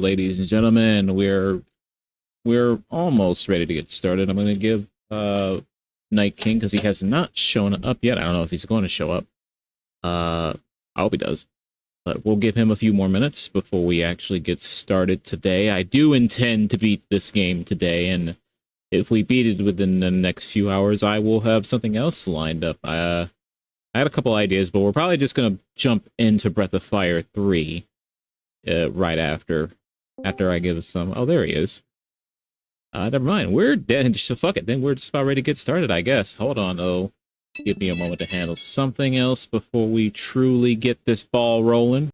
Ladies and gentlemen, we're almost ready to get started. I'm going to give Night King, because he has not shown up yet. I don't know if he's going to show up. I hope he does. But we'll give him a few more minutes before we actually get started today. I do intend to beat this game today, and if we beat it within the next few hours, I will have something else lined up. I had a couple ideas, but we're probably just going to jump into Breath of Fire 3 right after I give some... Oh, there he is. Never mind. We're dead. So fuck it. Then we're just about ready to get started, I guess. Hold on, oh. Give me a moment to handle something else before we truly get this ball rolling.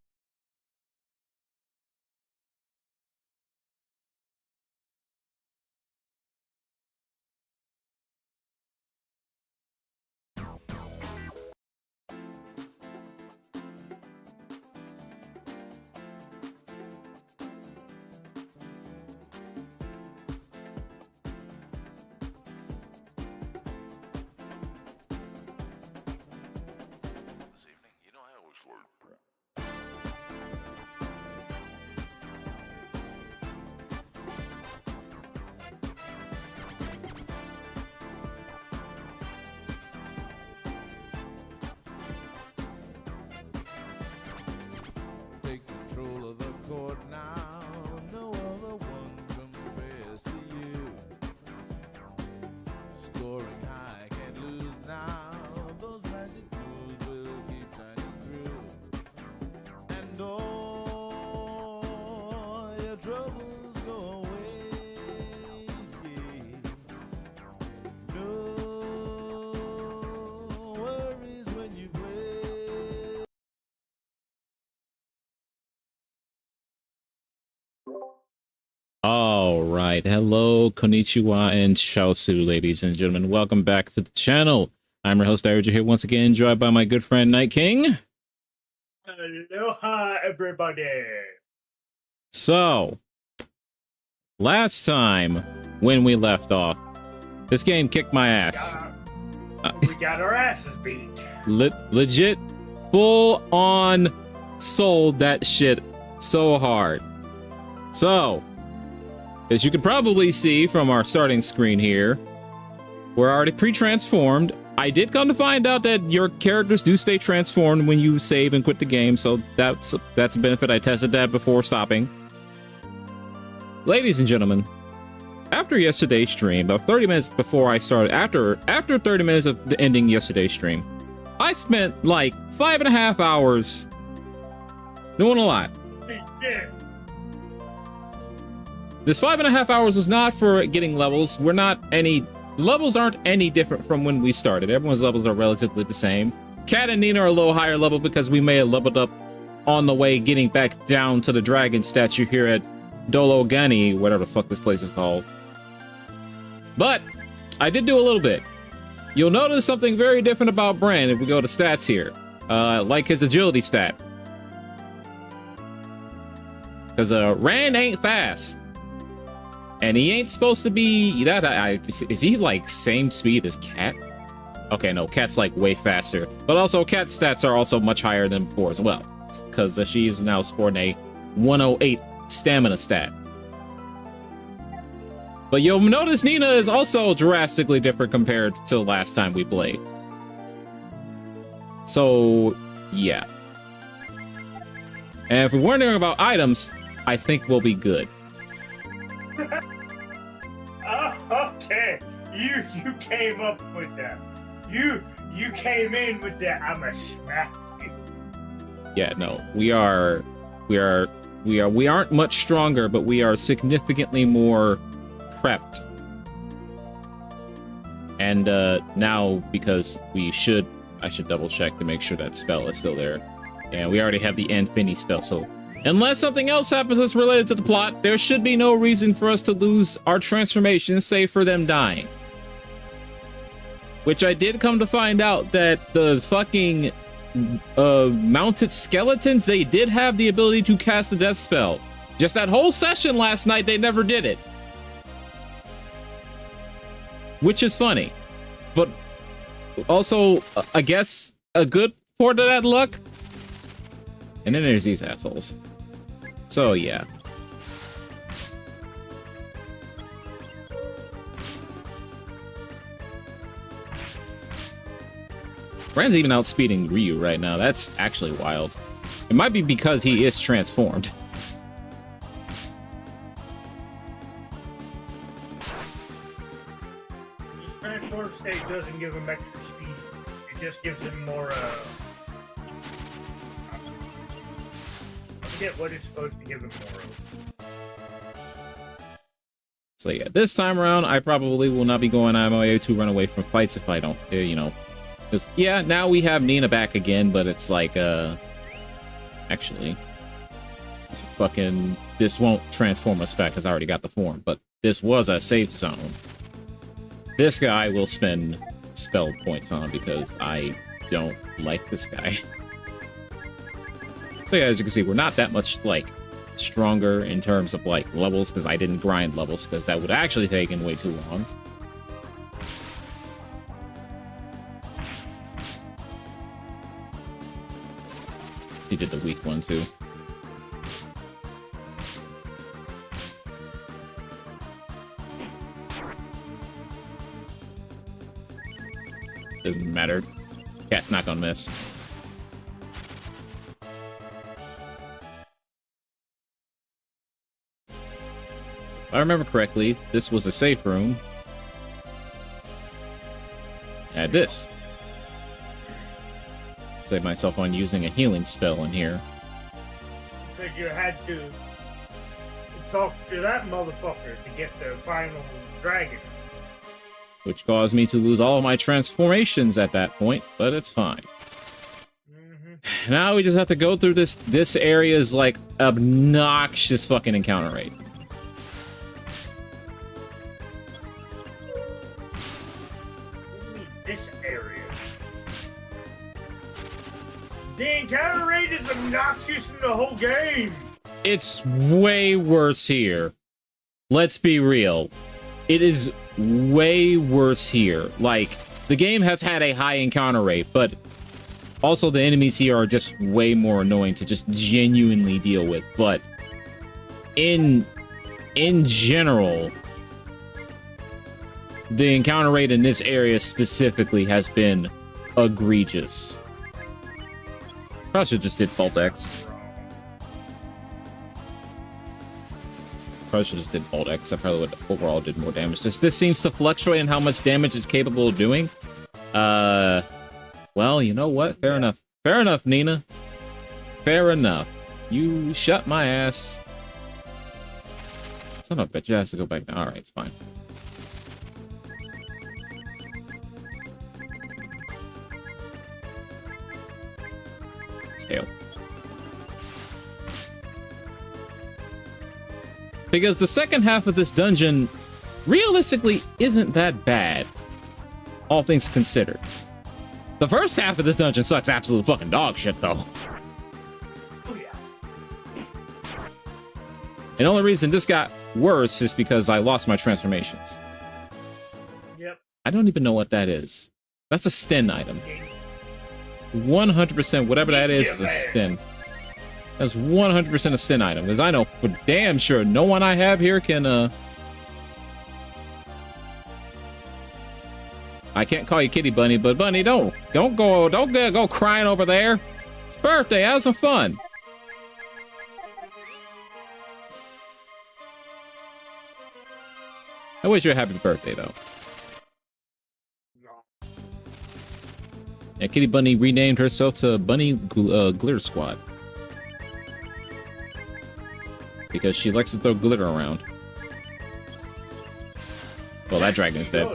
All right. Hello, konnichiwa, and Ciaosu, ladies and gentlemen. Welcome back to the channel. I'm your host, Iraja, here once again, joined by my good friend, Night King. Aloha, everybody. So, last time when we left off, this game kicked my ass. We got our asses beat. Legit, full on sold that shit so hard. So, as you can probably see from our starting screen here, we're already pre-transformed. I did come to find out that your characters do stay transformed when you save and quit the game, so that's a benefit. I tested that before stopping. Ladies and gentlemen, after yesterday's stream, about 30 minutes before I started, after 30 minutes of the ending yesterday's stream, I spent like 5.5 hours doing a lot. This 5.5 hours was not for getting levels. Levels aren't any different from when we started. Everyone's levels are relatively the same. Kat and Nina are a little higher level because we may have leveled up on the way getting back down to the dragon statue here at Dologani, whatever the fuck this place is called. But I did do a little bit. You'll notice something very different about Bran if we go to stats here. Like his agility stat. Because Rand ain't fast. And he ain't supposed to be that. Is he like same speed as Cat? Okay, no, Cat's like way faster. But also, Cat's stats are also much higher than before as well, because she is now sporting a 108 stamina stat. But you'll notice Nina is also drastically different compared to the last time we played. So, yeah. And if we're wondering about items, I think we'll be good. Okay, you came up with that. You came in with that. I'ma smack you. Yeah, no, we aren't much stronger, but we are significantly more prepped. And now, because I should double check to make sure that spell is still there. And we already have the Infinity spell, so unless something else happens that's related to the plot, there should be no reason for us to lose our transformation, save for them dying. Which I did come to find out that the fucking mounted skeletons, they did have the ability to cast a death spell. Just that whole session last night, they never did it. Which is funny. But also, I guess, a good part of that luck. And then there's these assholes. So, yeah. Brand's even outspeeding Ryu right now. That's actually wild. It might be because he is transformed. His transform state doesn't give him extra speed. It just gives him more, I forget what it's supposed to give him more of. So yeah, this time around, I probably will not be going out of my way to run away from fights if I don't, you know. Because, yeah, now we have Nina back again, but it's like, actually, fucking, this won't transform us back because I already got the form, but this was a safe zone. This guy will spend spell points on because I don't like this guy. So yeah, as you can see, we're not that much, like, stronger in terms of, like, levels, because I didn't grind levels, because that would actually take way too long. He did the weak one, too. Doesn't matter. Cat's not gonna miss. If I remember correctly, this was a safe room. Add this. Save myself on using a healing spell in here. Because you had to talk to that motherfucker to get the final dragon. Which caused me to lose all of my transformations at that point, but it's fine. Mm-hmm. Now we just have to go through this area's, like, obnoxious fucking encounter rate. This area. The encounter rate is obnoxious in the whole game. It's way worse here. Let's be real. It is way worse here. Like, the game has had a high encounter rate, but also the enemies here are just way more annoying to just genuinely deal with. But in general, the encounter rate in this area specifically has been egregious. Probably should just did Bolt X. Probably should just did Bolt X. I probably would overall did more damage. This seems to fluctuate in how much damage it's capable of doing. Well, you know what? Fair enough. Fair enough, Nina. Fair enough. You shut my ass. Son of a bitch, you has to go back now. Alright, it's fine. Tail. Because the second half of this dungeon realistically isn't that bad, all things considered. The first half of this dungeon sucks absolute fucking dog shit, though. Oh, yeah. And the only reason this got worse is because I lost my transformations. Yep. I don't even know what that is. That's a Sten item. 100%, whatever that is a Sten. That's 100% a Sten item, because I know for damn sure no one I have here can, I can't call you Kitty Bunny, but Bunny, don't go crying over there. It's birthday, have some fun. I wish you a happy birthday, though. Yeah, Kitty Bunny renamed herself to Bunny Glitter Squad. Because she likes to throw glitter around. Well, that dragon is dead.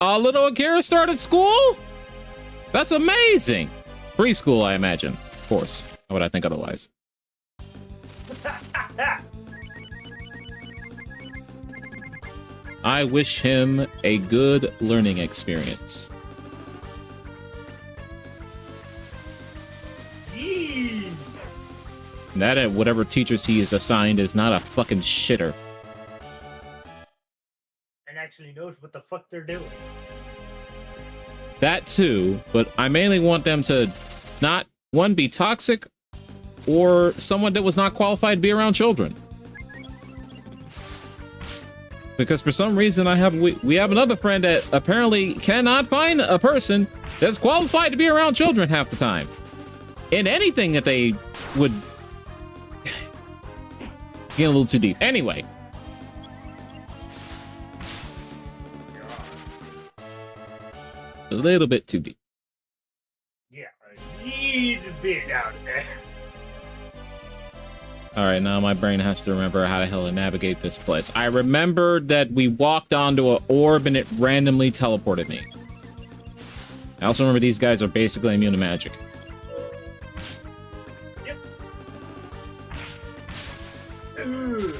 Little Akira started school? That's amazing! Preschool, I imagine. Of course. How would I think otherwise? I wish him a good learning experience. And that at whatever teachers he is assigned is not a fucking shitter. And actually knows what the fuck they're doing. That too, but I mainly want them to not one, be toxic, or someone that was not qualified to be around children. Because for some reason we have another friend that apparently cannot find a person that's qualified to be around children half the time. In anything that they would get a little too deep. Anyway. A little bit too deep. Yeah, a little bit out there. Alright, now my brain has to remember how the hell to navigate this place. I remember that we walked onto an orb and it randomly teleported me. I also remember these guys are basically immune to magic. Yep. Ugh.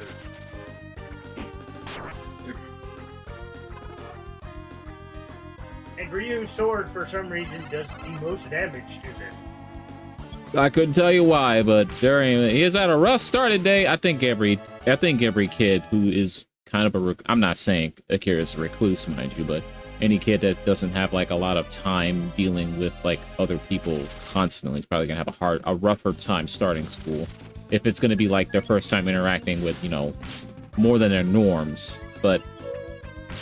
And Ryu's sword, for some reason, does the most damage to them. I couldn't tell you why, but he has had a rough start today. I think every kid who is kind of I'm not saying Akira's a recluse, mind you, but any kid that doesn't have like a lot of time dealing with like other people constantly is probably gonna have a rougher time starting school. If it's gonna be like their first time interacting with, you know, more than their norms. But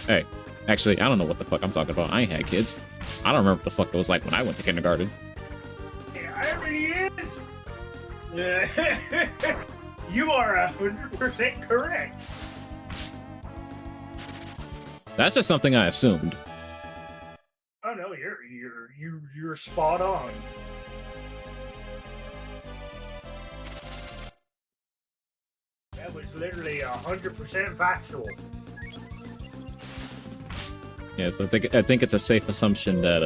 hey, actually, I don't know what the fuck I'm talking about. I ain't had kids. I don't remember what the fuck it was like when I went to kindergarten. It really is. You are 100% correct. That's just something I assumed. Oh no, you're spot on. That was literally 100% factual. Yeah, I think it's a safe assumption that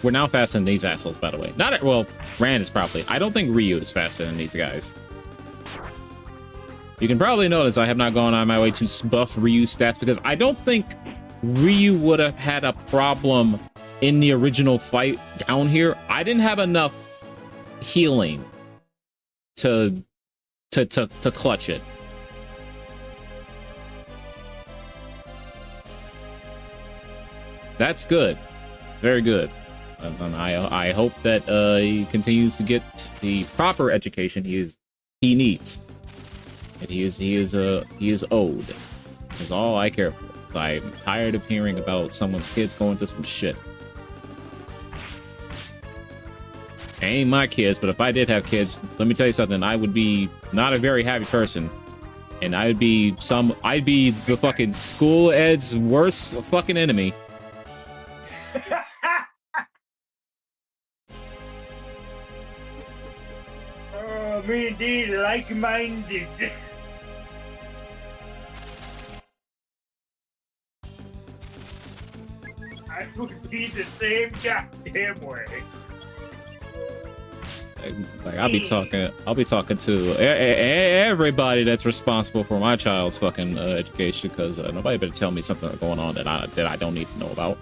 we're now faster than these assholes, by the way. Well, Rand is probably. I don't think Ryu is faster than these guys. You can probably notice I have not gone on my way to buff Ryu's stats because I don't think Ryu would have had a problem in the original fight down here. I didn't have enough healing to clutch it. That's good. It's very good. And I hope that he continues to get the proper education he needs. And he is owed. Is all I care for. I'm tired of hearing about someone's kids going through some shit. They ain't my kids, but if I did have kids, let me tell you something, I would be not a very happy person. And I'd be the fucking school ed's worst fucking enemy. Oh, me indeed, like-minded. I would be the same goddamn way. Like I'll be talking to everybody that's responsible for my child's fucking education, because nobody better tell me something going on that I don't need to know about.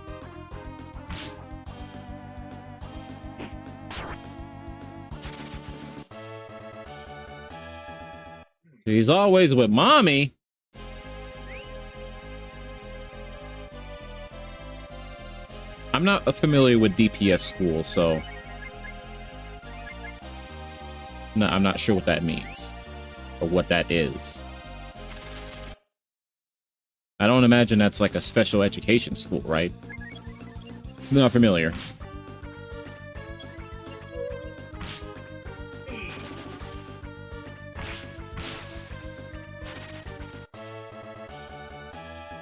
He's always with mommy. I'm not familiar with DPS school, so no, I'm not sure what that means or what that is. I don't imagine that's like a special education school, right? Not familiar.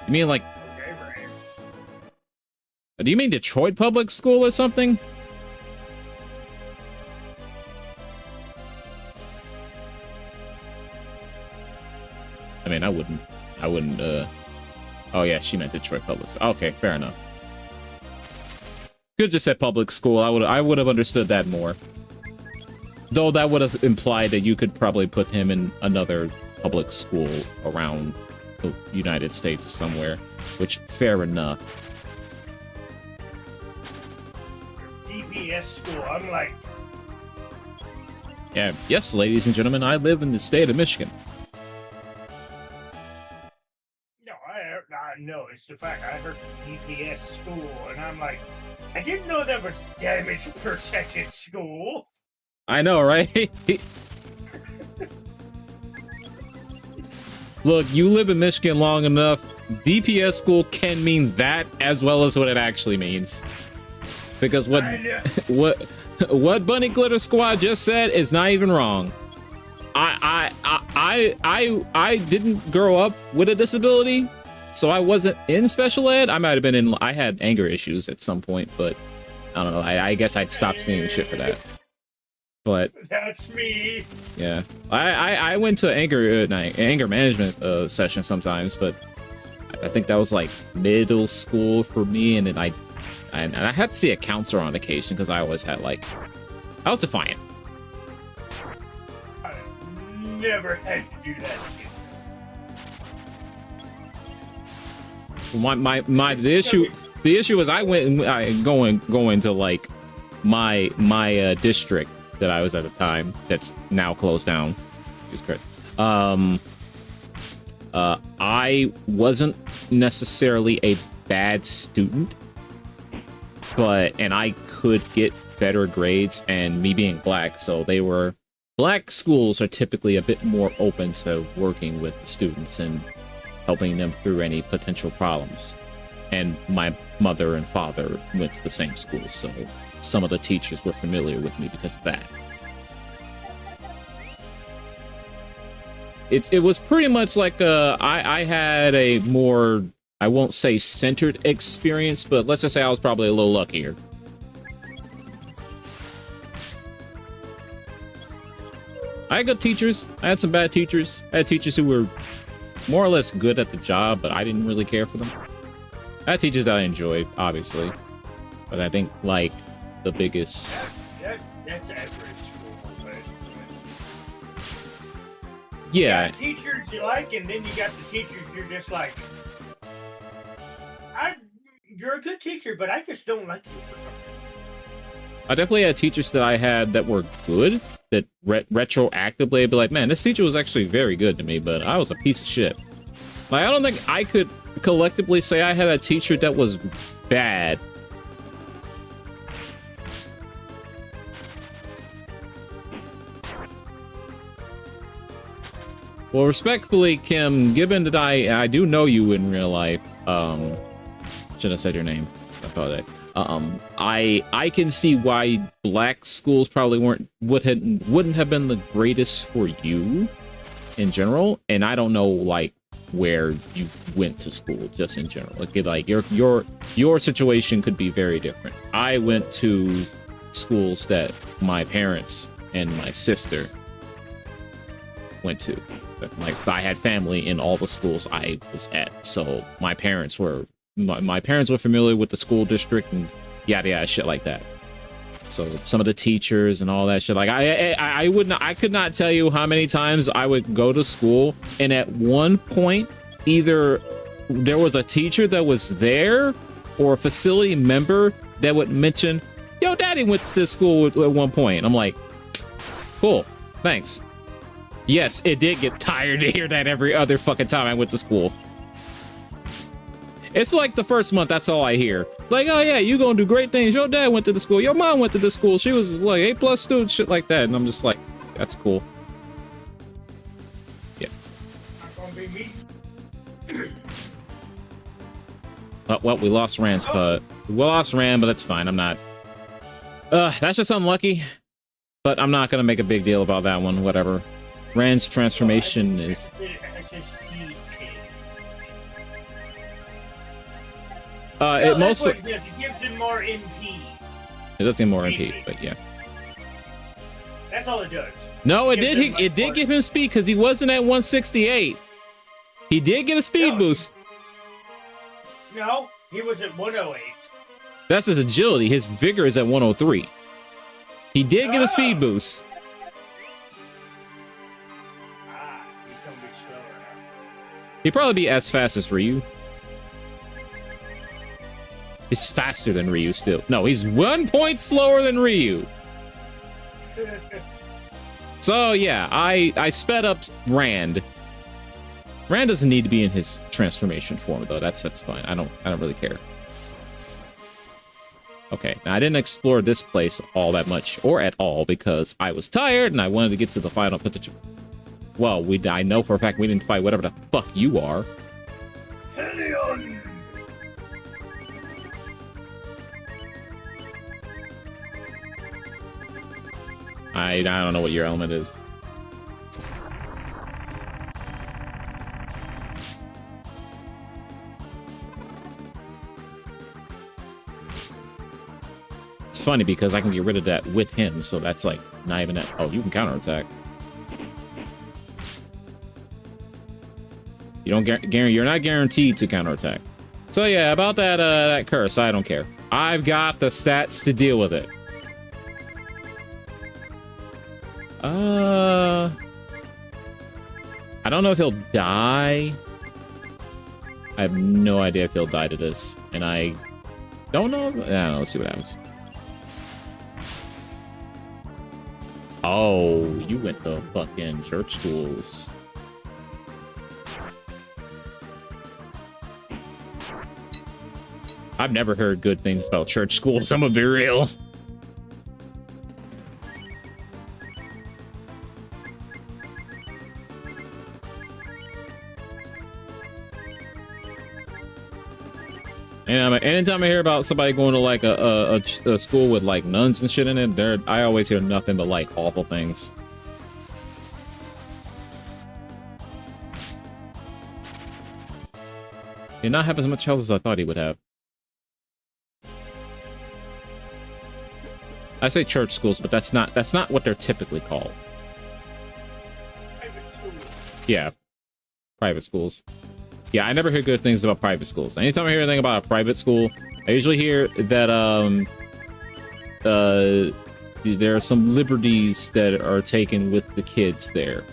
You mean like... Do you mean Detroit Public School or something? I mean, I wouldn't, oh yeah, she meant Detroit Public. Okay, fair enough. Could have just said public school. I would have understood that more. Though that would have implied that you could probably put him in another public school around the United States or somewhere, which, fair enough. DPS school, I'm like... Yeah, yes, ladies and gentlemen, I live in the state of Michigan. No, it's the fact I heard DPS school, and I'm like, I didn't know there was damage per second school. I know, right? Look, you live in Michigan long enough. DPS school can mean that as well as what it actually means. Because what what Bunny Glitter Squad just said is not even wrong. I didn't grow up with a disability, so I wasn't in special ed. I might have been in. I had anger issues at some point, but I don't know. I guess I'd stopped seeing shit for that. But that's me. Yeah, I went to anger management session sometimes, but I think that was like middle school for me, and then I had to see a counselor on occasion because I always had like I was defiant. I never had to do that again. The issue was I went going to like my district that I was at the time that's now closed down. Jesus Christ. I wasn't necessarily a bad student, and I could get better grades, and me being black, so black schools are typically a bit more open to working with the students and helping them through any potential problems. And my mother and father went to the same school, so some of the teachers were familiar with me because of that. It was pretty much like I had a more, I won't say centered experience, but let's just say I was probably a little luckier. I had good teachers. I had some bad teachers. I had teachers who were more or less good at the job, but I didn't really care for them. I had teachers that I enjoyed, obviously, but I think like the biggest. That's average school, but yeah. You got teachers you like, and then you got the teachers you're just like, you're a good teacher, but I just don't like you for something. I definitely had teachers that I had that were good, that retroactively I'd be like, man, this teacher was actually very good to me, but I was a piece of shit. Like, I don't think I could collectively say I had a teacher that was bad. Well, respectfully, Kim, given that I do know you in real life, should have said your name. I apologize. I can see why black schools probably wouldn't have been the greatest for you in general, and I don't know like where you went to school just in general. Like your situation could be very different. I went to schools that my parents and my sister went to. Like I had family in all the schools I was at, so my parents were familiar with the school district and yada yada shit like that. So some of the teachers and all that shit, like I could not tell you how many times I would go to school, and at one point either there was a teacher that was there or a facility member that would mention, yo, daddy went to this school at one point. I'm like, cool, thanks. Yes, it did get tired to hear that every other fucking time I went to school. It's like the first month, that's all I hear. Like, oh yeah, you gonna do great things. Your dad went to the school. Your mom went to the school. She was like A+ student, shit like that. And I'm just like, that's cool. Yeah. Not gonna be me. Well, we lost Rand's cut. We lost Rand, but that's fine. I'm not. That's just unlucky. But I'm not gonna make a big deal about that one. Whatever. Rand's transformation is. It mostly it gives him more MP. It does get more MP, but yeah. That's all it does. No, it did. It did give him speed because he wasn't at 168. He did get a speed boost. No, he was at 108. That's his agility. His vigor is at 103. He did get a speed boost. He's gonna be slower now. He'd probably be as fast as Ryu. He's faster than Ryu still. No, he's 1 point slower than Ryu. So yeah, I sped up Rand. Rand doesn't need to be in his transformation form though. That's fine. I don't really care. Okay, now I didn't explore this place all that much, or at all, because I was tired and I wanted to get to the final potential. Well, I know for a fact we didn't fight whatever the fuck you are. Helion! I don't know what your element is. It's funny because I can get rid of that with him, so that's like not even that. Oh, you can counterattack. You don't guarantee. You're not guaranteed to counterattack. So yeah, about that that curse, I don't care. I've got the stats to deal with it. I don't know if he'll die. I have no idea if he'll die to this, and I don't know. I don't know. Let's see what happens. Oh, you went to fucking church schools. I've never heard good things about church schools. I'm gonna be real. And anytime I hear about somebody going to like a school with like nuns and shit in it, I always hear nothing but like awful things. He did not have as much health as I thought he would have. I say church schools, but that's not what they're typically called. Private schools. Yeah, private schools. Yeah, I never hear good things about private schools. Anytime I hear anything about a private school, I usually hear that there are some liberties that are taken with the kids there.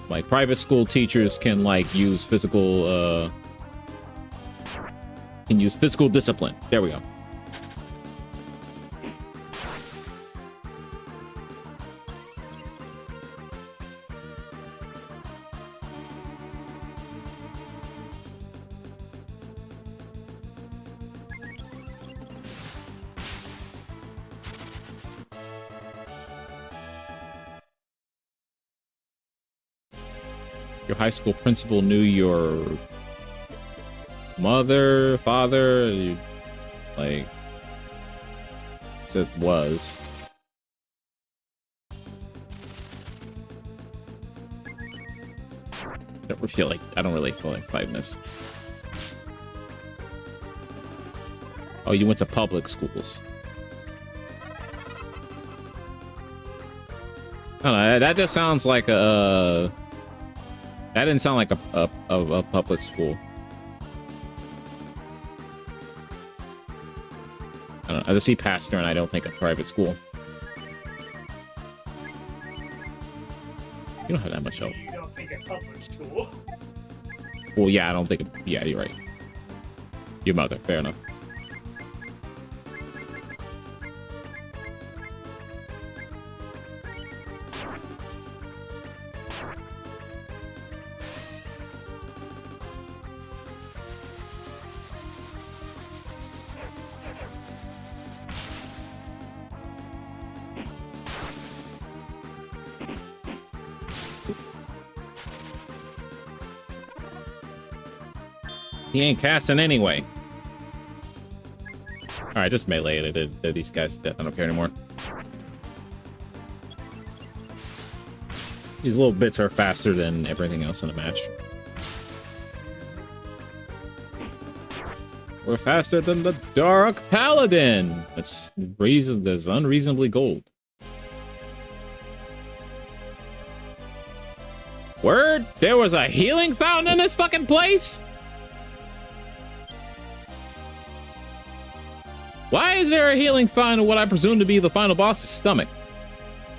Like private school teachers can like use physical discipline. There we go. Your high school principal knew your mother, father, like, said was. I don't really feel like fighting this. Oh, you went to public schools. I don't know, that just sounds like a that didn't sound like a public school. I don't know. I just see pastor and I don't think a private school. You don't have that much help. You don't think a public school? Well, yeah, I don't think. Yeah, you're right. Your mother, fair enough. He ain't casting anyway. Alright, just melee it. These guys to death. I don't care anymore. These little bits are faster than everything else in the match. We're faster than the Dark Paladin! That's unreasonably gold. Word? There was a healing fountain in this fucking place? Why is there a healing fountain in what I presume to be the final boss's stomach?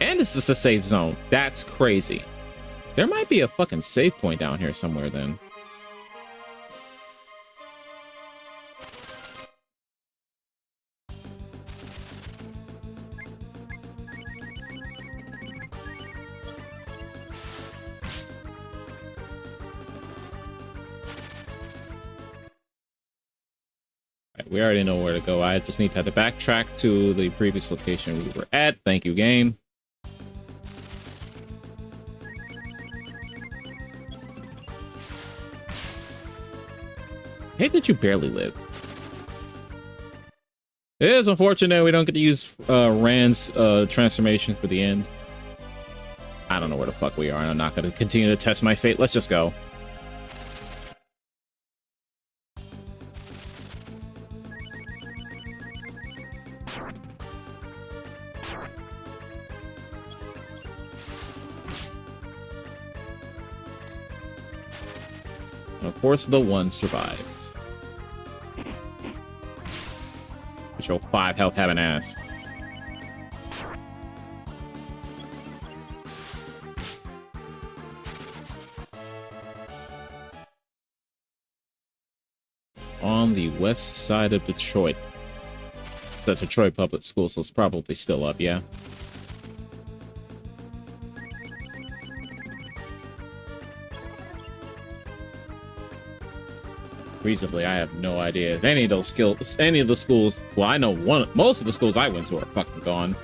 And this is a safe zone. That's crazy. There might be a fucking save point down here somewhere then. We already know where to go. I just need to have to backtrack to the previous location we were at. Thank you, game. I hate that you barely live. It is unfortunate we don't get to use Rand's transformation for the end. I don't know where the fuck we are, and I'm not going to continue to test my fate. Let's just go. And of course, the one survives. Show 5 health, have an ass. On the west side of Detroit. The Detroit Public School, so it's probably still up, yeah? Reasonably, I have no idea if any of those skills, any of the schools, well, I know most of the schools I went to are fucking gone.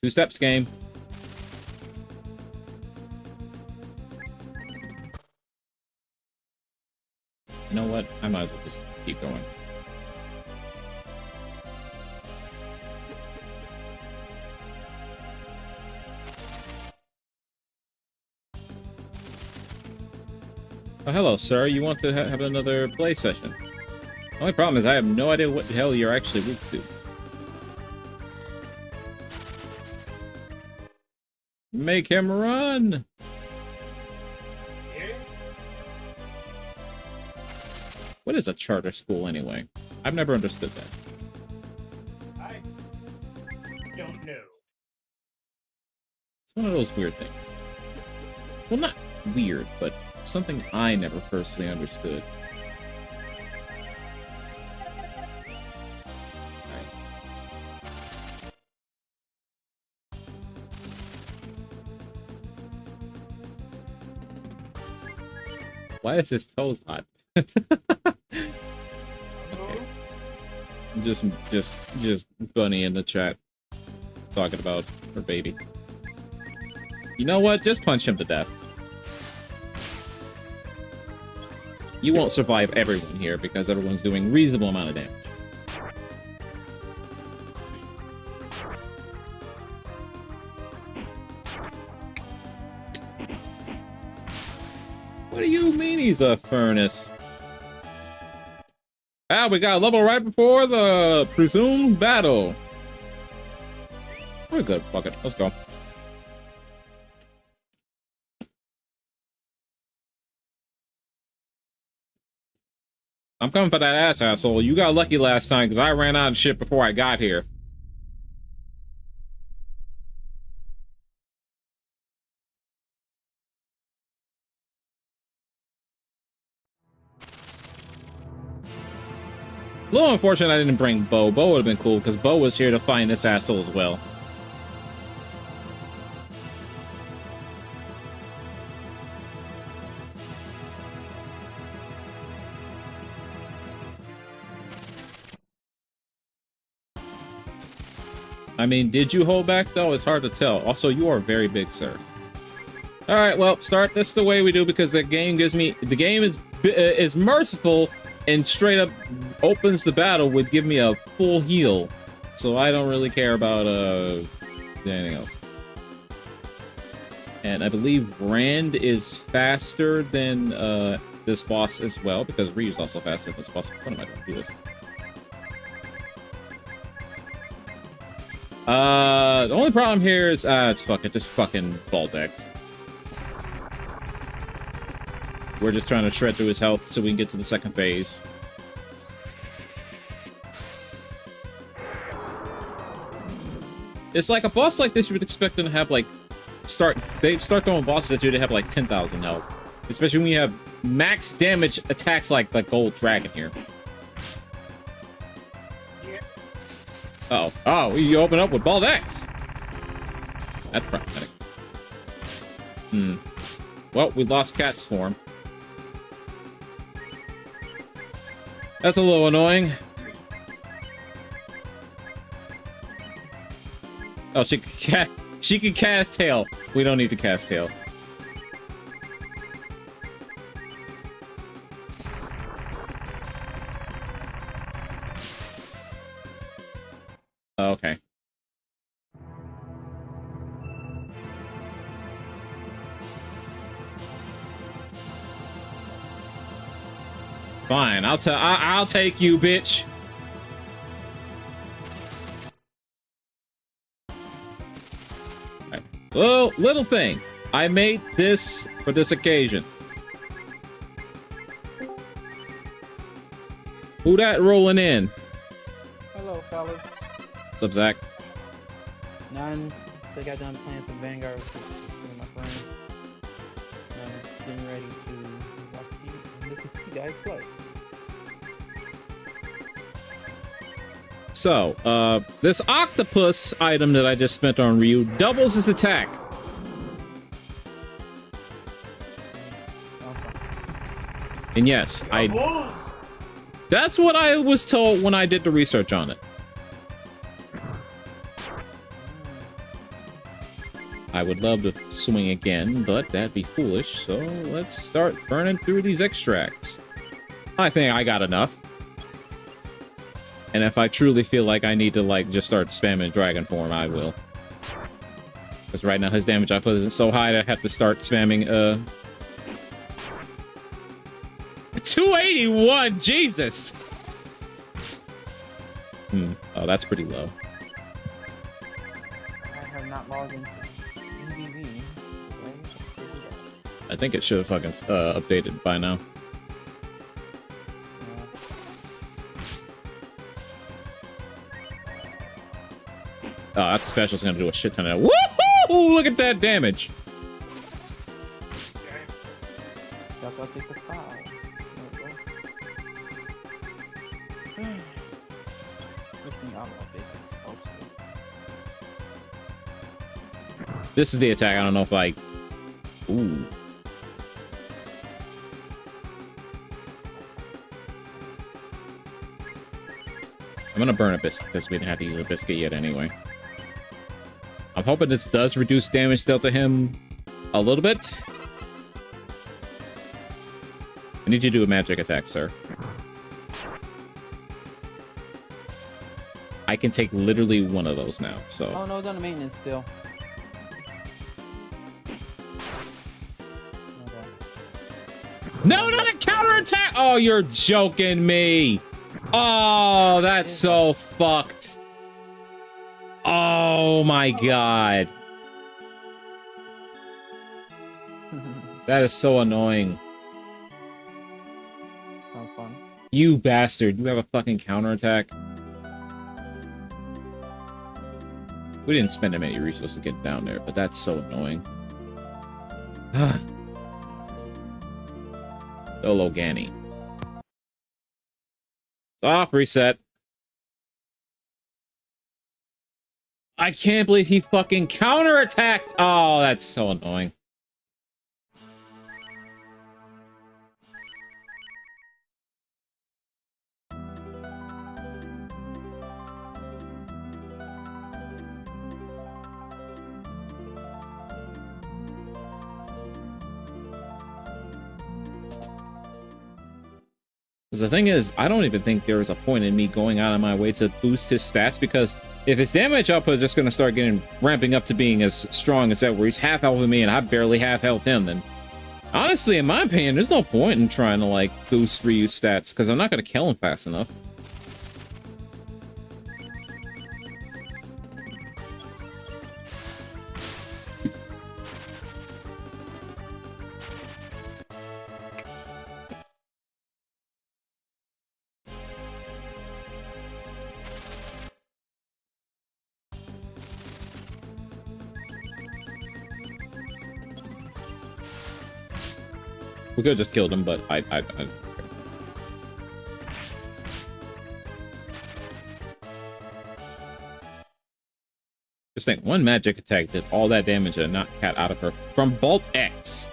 Two steps game. You know what? I might as well just keep going. Oh, hello, sir. You want to have another play session? The only problem is I have no idea what the hell you're actually weak to. Make him run! What is a charter school, anyway? I've never understood that. I don't know. It's one of those weird things. Well, not weird, but something I never personally understood. Why is his toes hot? Okay. Just Bunny in the chat talking about her baby. You know what? Just punch him to death. You won't survive everyone here because everyone's doing reasonable amount of damage. What do you mean he's a furnace? Ah, we got a level right before the presumed battle. We're good. Fuck it. Let's go. I'm coming for that ass, asshole. You got lucky last time because I ran out of shit before I got here. A little unfortunate I didn't bring Bo. Bo would have been cool because Bo was here to find this asshole as well. I mean, did you hold back though? It's hard to tell. Also, you are very big, sir. All right, well, start this the way we do because the game gives me the game is merciful and straight up opens the battle with give me a full heal, so I don't really care about anything else. And I believe Rand is faster than this boss as well because Ryu's also faster than this boss. What am I going to do this? The only problem here is it's fuck it, just fucking Baldex. We're just trying to shred through his health so we can get to the second phase. It's like a boss like this, you would expect them to have like they start throwing bosses at you to have like 10,000 health, especially when you have max damage attacks like the Gold Dragon here. Uh oh. Oh, you open up with Bald X. That's problematic. Hmm. Well, we lost Cat's form. That's a little annoying. Oh, she can cast Tail. We don't need to cast Tail. Okay. Fine, I'll take you, bitch. Right. Well, little thing. I made this for this occasion. Who that rolling in? Hello, fellas. What's up, Zach? None. They got done playing some Vanguard with my friends. I'm getting ready to watch you and listen to you guys play. So, this octopus item that I just spent on Ryu doubles his attack. And yes, that's what I was told when I did the research on it. I would love to swing again, but that'd be foolish, so let's start burning through these extracts. I think I got enough. And if I truly feel like I need to, like, just start spamming Dragon Form, I will. Because right now his damage output isn't so high that I have to start spamming, 281! Jesus! Oh, that's pretty low. I have not logged into EDV. I think it should have fucking, updated by now. Oh, that special's gonna do a shit ton of that. Woohoo! Look at that damage! That's what I take the file. There we go. Listen, I'll update it. This is the attack. I don't know if I... Ooh. I'm gonna burn a biscuit because we didn't have to use a biscuit yet anyway. I'm hoping this does reduce damage dealt to him a little bit. I need you to do a magic attack, sir. I can take literally one of those now, so... Oh no, it's on the maintenance still. Okay. No, not a counterattack! Oh, you're joking me! Oh, that's so fucked. Oh my god. That is so annoying. Sounds fun. You bastard. You have a fucking counterattack. We didn't spend that many resources to get down there, but that's so annoying. Solo Ganny. Stop, reset. I can't believe he fucking counterattacked. Oh, that's so annoying. Because the thing is, I don't even think there is a point in me going out of my way to boost his stats, because if his damage output is just going to start ramping up to being as strong as that, where he's half health with me and I barely half health him, then honestly, in my opinion, there's no point in trying to, like, boost Ryu's stats, because I'm not going to kill him fast enough. We could have just killed him, but I Just think, one magic attack did all that damage and knocked Cat out of her from Bolt X.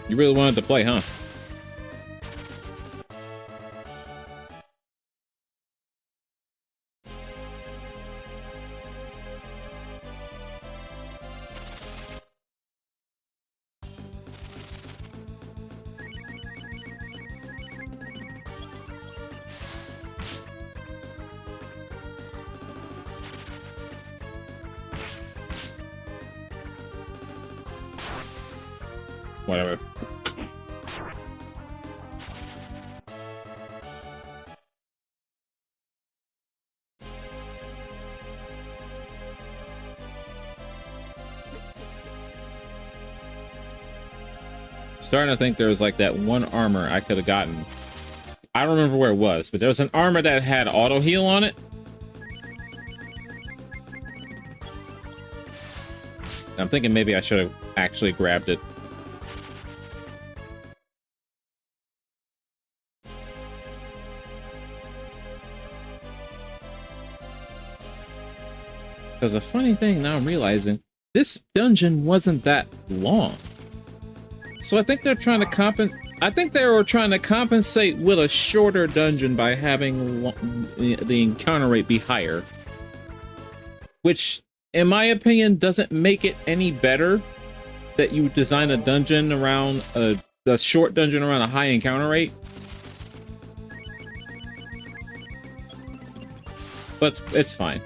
You really wanted to play, huh? Whatever. Starting to think there was like that one armor I could have gotten. I don't remember where it was, but there was an armor that had auto heal on it. I'm thinking maybe I should have actually grabbed it. Because a funny thing now I'm realizing, this dungeon wasn't that long. So I think they're trying to I think they were trying to compensate with a shorter dungeon by having the encounter rate be higher. Which, in my opinion, doesn't make it any better that you design a dungeon around a short dungeon around a high encounter rate. But it's fine.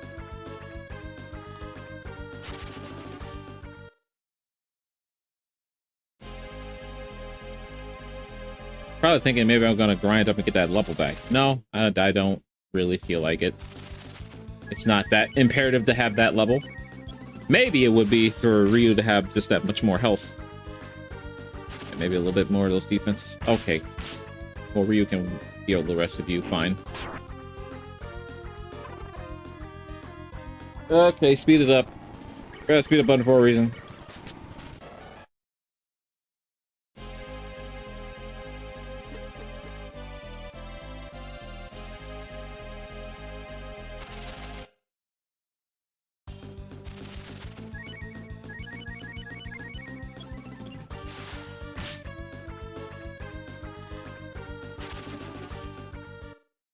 Probably thinking maybe I'm gonna grind up and get that level back. No, I don't really feel like it. It's not that imperative to have that level. Maybe it would be for Ryu to have just that much more health. And maybe a little bit more of those defenses. Okay. Well, Ryu can heal the rest of you, fine. Okay, speed it up. Gotta speed up button for a reason.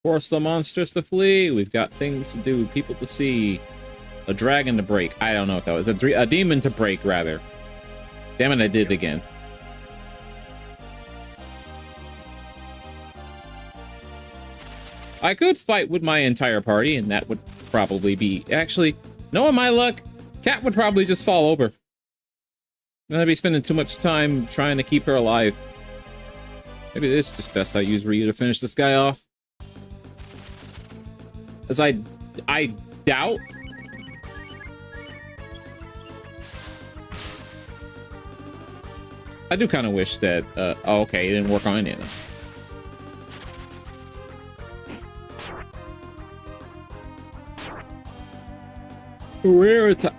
Force the monsters to flee. We've got things to do, people to see. A dragon to break. I don't know what that was. A demon to break, rather. Damn it, I did it again. I could fight with my entire party, and that would probably be... Actually, knowing my luck, Cat would probably just fall over. And I'd be spending too much time trying to keep her alive. Maybe it's just best I use Ryu to finish this guy off. As I doubt... I do kind of wish that... oh, okay, it didn't work on any of them.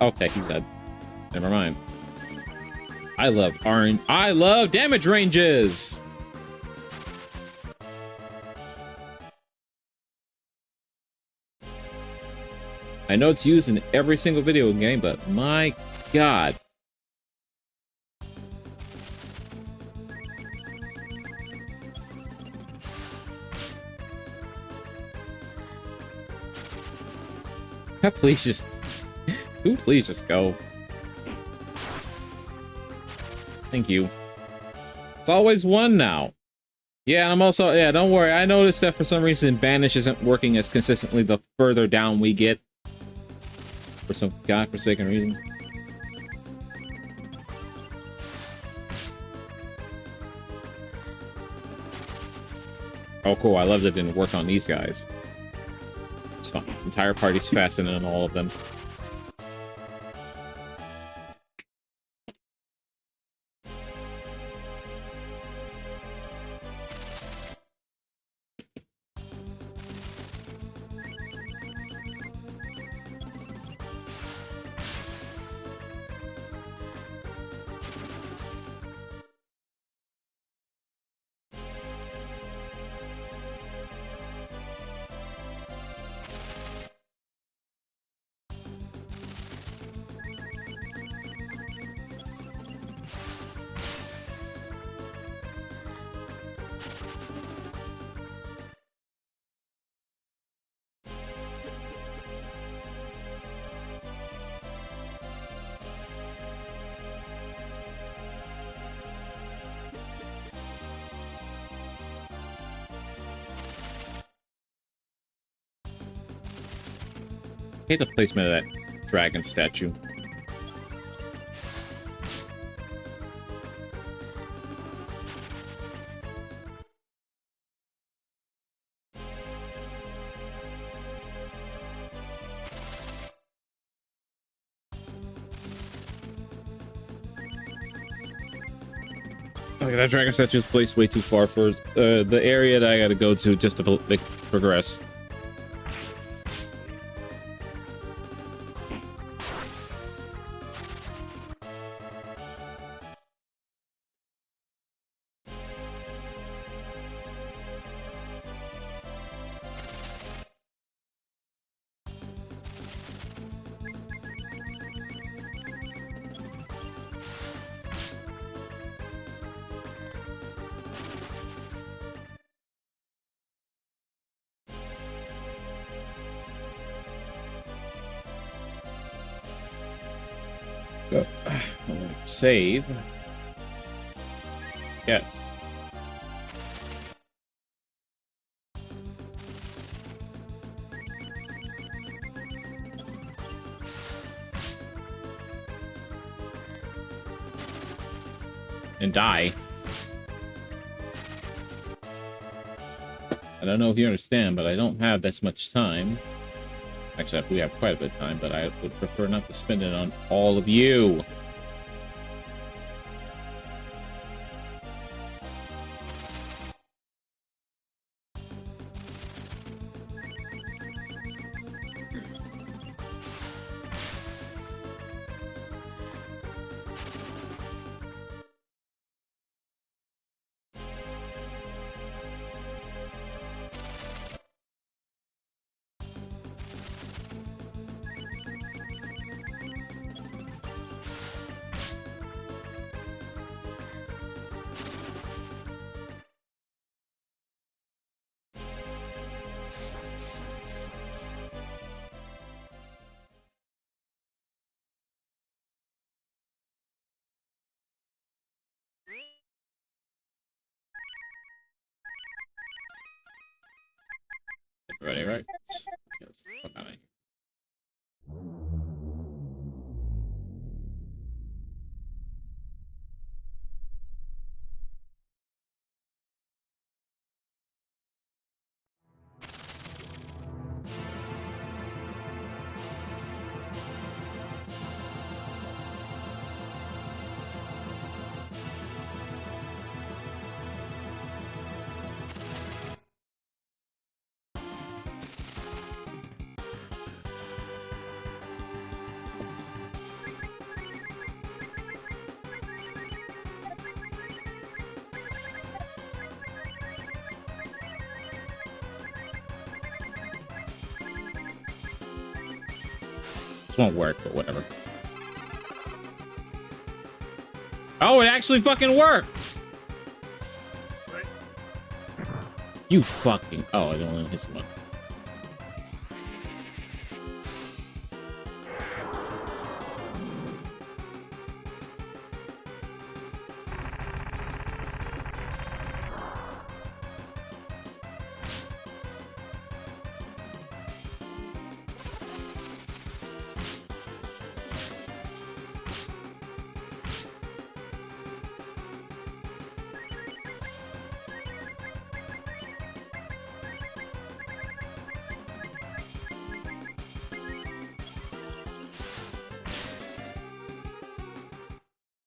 Okay, he's dead. Never mind. I love damage ranges! I know it's used in every single video game, but my god. Please just... Ooh, please just go. Thank you. It's always one now. Yeah, I'm also... Yeah, don't worry. I noticed that for some reason Banish isn't working as consistently the further down we get. For some godforsaken reason. Oh, cool. I love that it didn't work on these guys. It's fine. Entire party's faster than all of them. hate the placement of that dragon statue. Like, that dragon statue is placed way too far for the area that I gotta go to just to progress. Save. Yes. And die. I don't know if you understand, but I don't have this much time. Actually, we have quite a bit of time, but I would prefer not to spend it on all of you. Ready, right? Yes. What am I? This won't work, but whatever. Oh, it actually fucking worked! What? You fucking... Oh, it only hits one.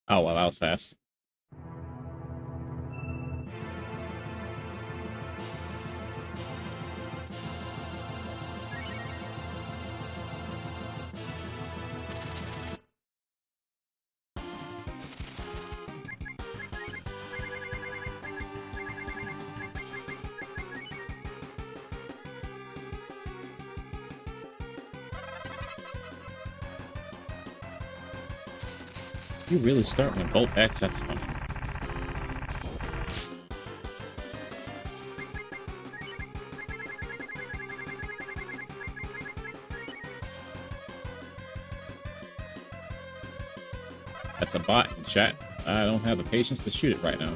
Oh, well, that was fast. You really start with Bolt X, that's funny. That's a bot in chat. I don't have the patience to shoot it right now.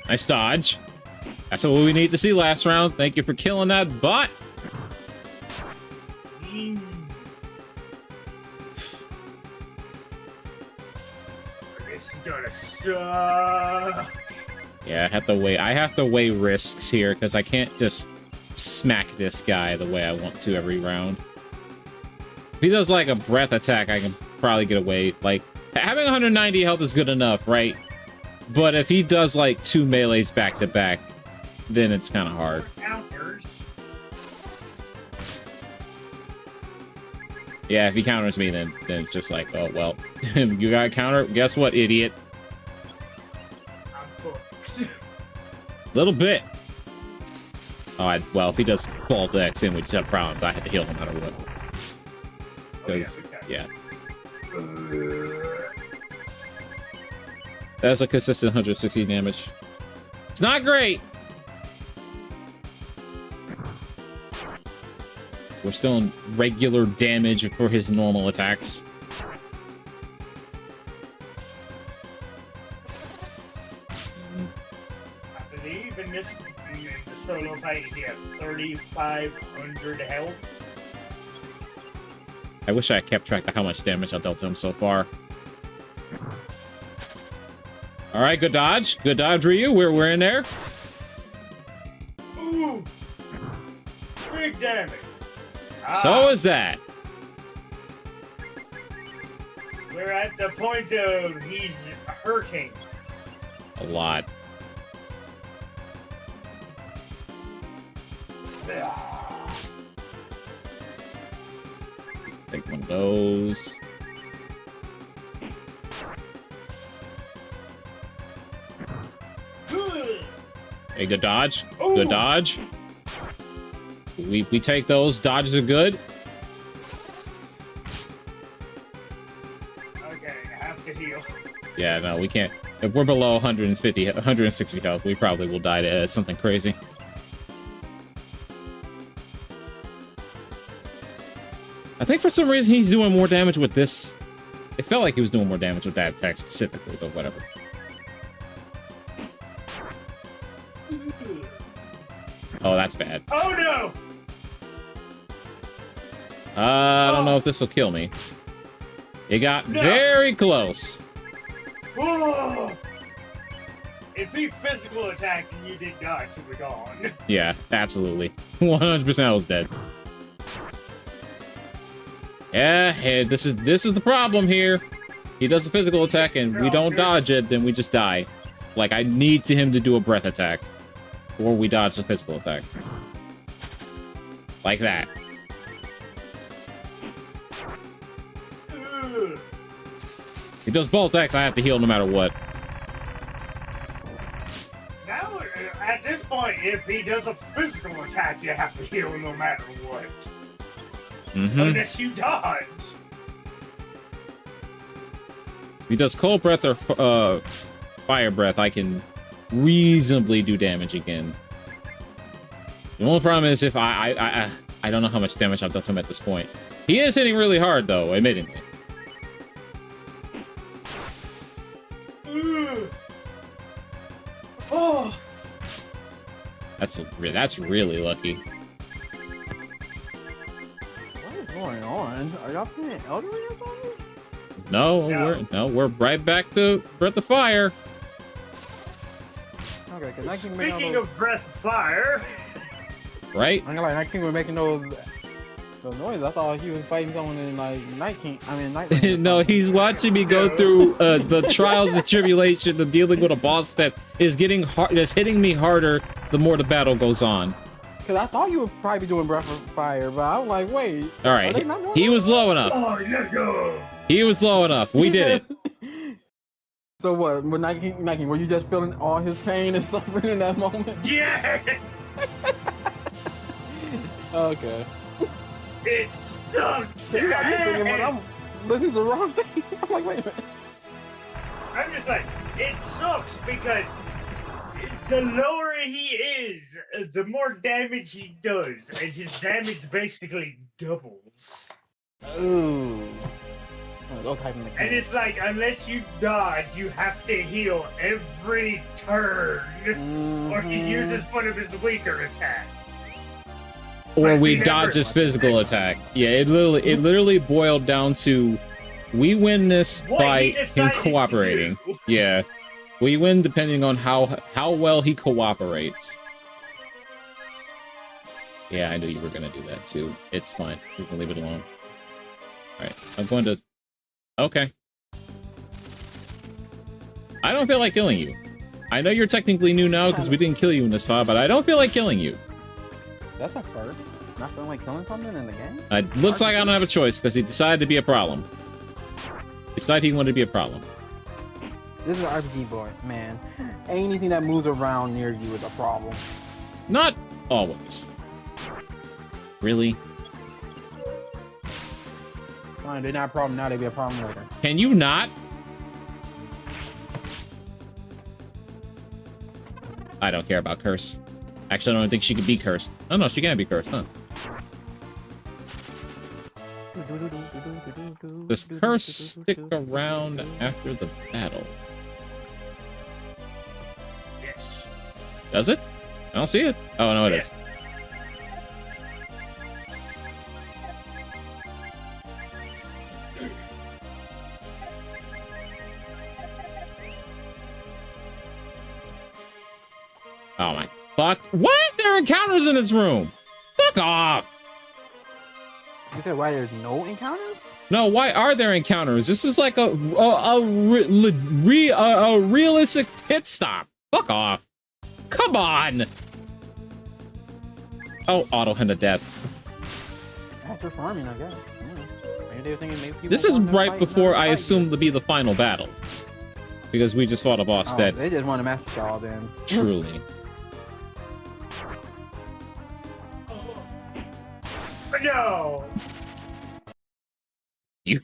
Nice dodge. That's what we need to see last round. Thank you for killing that bot. This is gonna suck. Yeah, I have to weigh risks here because I can't just smack this guy the way I want to every round. If he does like a breath attack, I can probably get away. Like, having 190 health is good enough, right? But if he does like 2 melees back to back, then it's kind of hard. Counters. Yeah, if he counters me, then it's just like, oh, well, you got a counter? Guess what, idiot? I'm fucked. Little bit. Oh, well, if he does ball X in, we just have problems. I have to heal no matter what. Because, yeah. That's a consistent 160 damage. It's not great. We're still in regular damage for his normal attacks. I believe in the solo fight he has 3,500 health. I wish I kept track of how much damage I dealt to him so far. All right, good dodge. Good dodge, Ryu. We're in there. Ooh! Big damage. So is that. We're at the point of he's hurting. A lot. Take one of those. Hey, good dodge. Good dodge. We take those. Dodges are good. Okay, I have to heal. Yeah, no, we can't. If we're below 150, 160 health, we probably will die to something crazy. I think for some reason he's doing more damage with this. It felt like he was doing more damage with that attack specifically, but whatever. Oh, that's bad. Oh no! I don't know if this will kill me. It got very close. Oh! If he physical attacked and you did dodge, you were gone. Yeah, absolutely. 100% I was dead. Yeah, hey, this is the problem here. He does a physical attack and we don't dodge it, then we just die. Like, I need him to do a breath attack. Or we dodge the physical attack. Like that. He does both attacks, I have to heal no matter what. Now, at this point, if he does a physical attack, you have to heal no matter what. Unless you dodge. If he does cold breath or fire breath, I can reasonably do damage again. The only problem is if I don't know how much damage I've done to him at this point. He is hitting really hard, though, admittedly. Oh! That's really lucky. What is going on? Are y'all playing Elden Ring or something? No, we're right back to Breath of Fire. Okay, because I can Speaking of breath of fire, Right? I'm like, I can't making those noises. I thought he was fighting someone in like Night King. I mean, Night Ring. No, he's watching me go through the trials and tribulation of dealing with a boss that is getting hard, that's hitting me harder the more the battle goes on. Because I thought you would probably be doing Breath of Fire, but I was like, wait. All right, he was low enough. oh, let's go. He was low enough. We did it. So what? When Night King, were you just feeling all his pain and suffering in that moment? Yeah! Okay. It sucks! You got me thinking when I'm listening to the wrong thing. I'm like, wait a minute. I'm just like, it sucks because the lower he is, the more damage he does, and his damage basically doubles. Ooh. those type of And mechanics. it's like, unless you dodge, you have to heal every turn, or he Mhm. uses one of his weaker attacks. Or Like, we we dodge never- his physical attack. Yeah, it literally boiled down to we win this What by he him decided to cooperating. do. Yeah. We win depending on how well he cooperates. Yeah, I knew you were gonna do that too. It's fine. We can leave it alone. Alright, I'm going to... Okay. I don't feel like killing you. I know you're technically new now because we didn't kill you in this file, but I don't feel like killing you. That's a first. Not feeling like killing something in the game? It looks like I don't have a choice because he decided to be a problem. Decided he wanted to be a problem. This is an RPG boy, man. Anything that moves around near you is a problem. Not always. Really? Fine, they're not a problem now, they'll be a problem later. Can you not? I don't care about curse. Actually, I don't think she could be cursed. Oh no, she can't be cursed, huh? Does curse stick around after the battle? Yes. Does it? I don't see it. Oh no, it is. Oh my fuck. Why is there encounters in this room? Fuck off! You said why there's no encounters? No, why are there encounters? This is like a realistic pit stop. Fuck off. Come on! Oh, auto hand to death. After farming, I guess. Maybe they were thinking maybe people This is want to right fight, before not I fight assume to be the final battle. Because we just fought a boss you. that They just want to master y'all then. truly... No. You?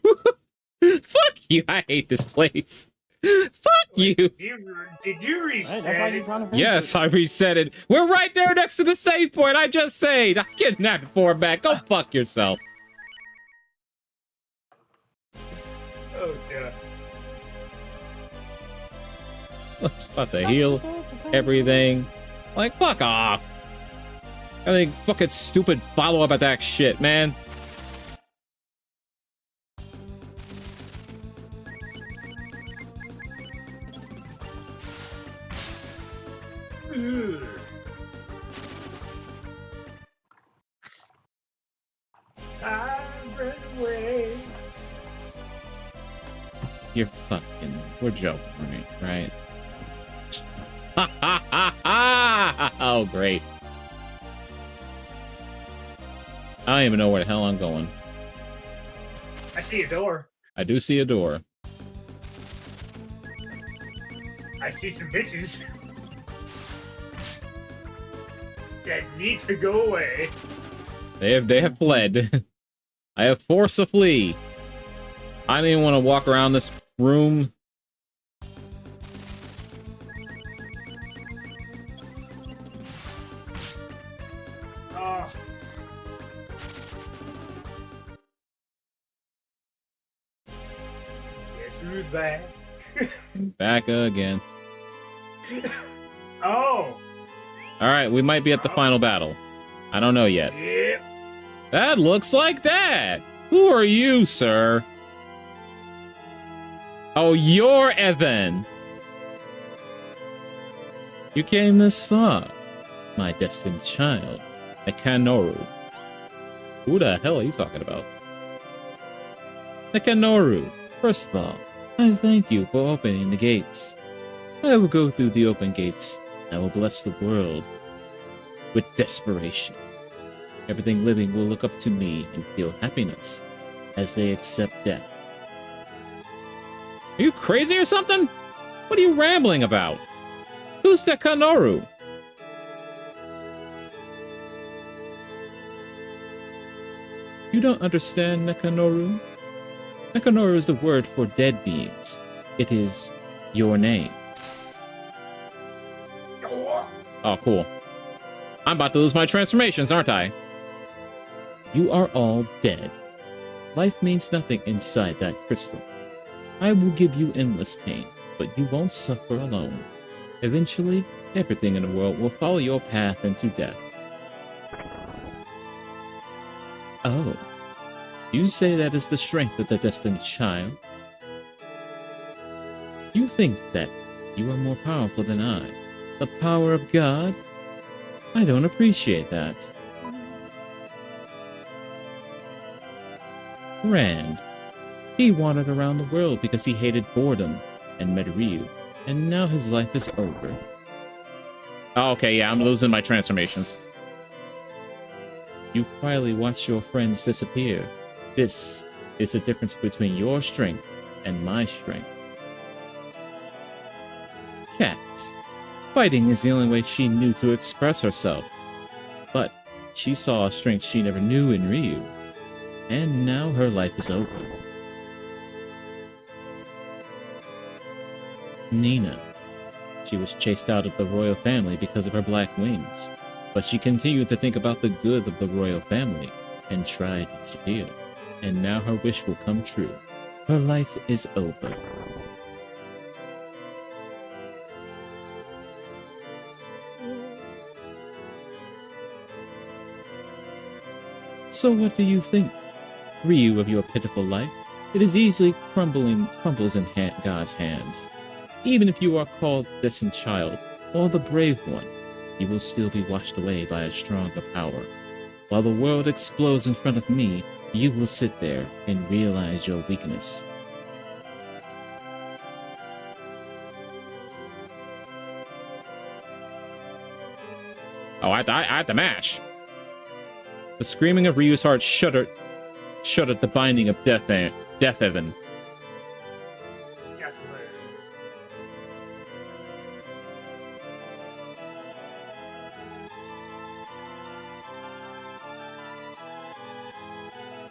Fuck you, I hate this place. Fuck you. Did you Hey, that's reset why it? you're trying to finish Yes, it. I reset it. We're right there next to the save point I just saved. I'm getting that form back. Go fuck yourself. Oh god. It's about to heal everything. Like, fuck off. I think fucking stupid follow-up attack shit, man. Ugh. I run away. You're fucking... We're joking, right? Ha ha ha ha! Oh, great. I don't even know where the hell I'm going. I see a door. I do see a door. I see some bitches that need to go away. They have fled. I have forced to flee. I don't even want to walk around this room. Oh. Guess who's back? Back again. Oh. Alright, we might be at the final battle. I don't know yet. Yep. That looks like that. Who are you, sir? Oh, you're Evan. You came this far, my destined child, Nekanoru. Who the hell are you talking about? Nekanoru, first of all, I thank you for opening the gates. I will go through the open gates. I will bless the world with desperation. Everything living will look up to me and feel happiness as they accept death. Are you crazy or something? What are you rambling about? Who's Nekanoru? You don't understand Nekanoru? Nekanoru is the word for dead beings. It is your name. Oh, cool. I'm about to lose my transformations, aren't I? You are all dead. Life means nothing inside that crystal. I will give you endless pain, but you won't suffer alone. Eventually, everything in the world will follow your path into death. Oh, you say that is the strength of the destined child? You think that you are more powerful than I? The power of God? I don't appreciate that. Rand. He wandered around the world because he hated boredom and met Ryu, and now his life is over. Oh, okay, yeah, I'm losing my transformations. You quietly watch your friends disappear. This is the difference between your strength and my strength. Cat. Fighting is the only way she knew to express herself. But she saw a strength she never knew in Ryu. And now her life is over. Nina. She was chased out of the royal family because of her black wings. But she continued to think about the good of the royal family and tried to disappear. And now her wish will come true. Her life is over. So what do you think, Ryu, of your pitiful life? It is easily crumbles in God's hands. Even if you are called destined child or the brave one, you will still be washed away by a stronger power. While the world explodes in front of me, you will sit there and realize your weakness. Oh, I had to mash. The screaming of Ryu's heart shuddered the binding of Death Heaven.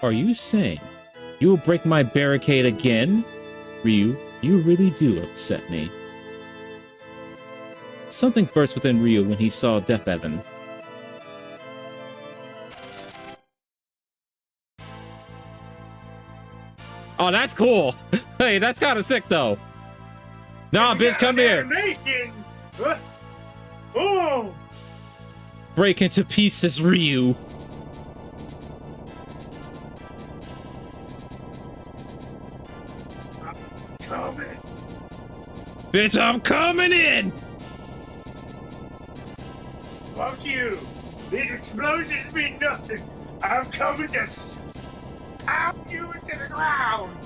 Are you saying you will break my barricade again? Ryu, you really do upset me. Something burst within Ryu when he saw Death Heaven. Oh, that's cool. Hey, that's kind of sick, though. Nah, bitch, come here. Oh! Break into pieces, Ryu. Coming. Bitch, I'm coming in. Fuck you. These explosions mean nothing. I'm coming to pound you into the ground.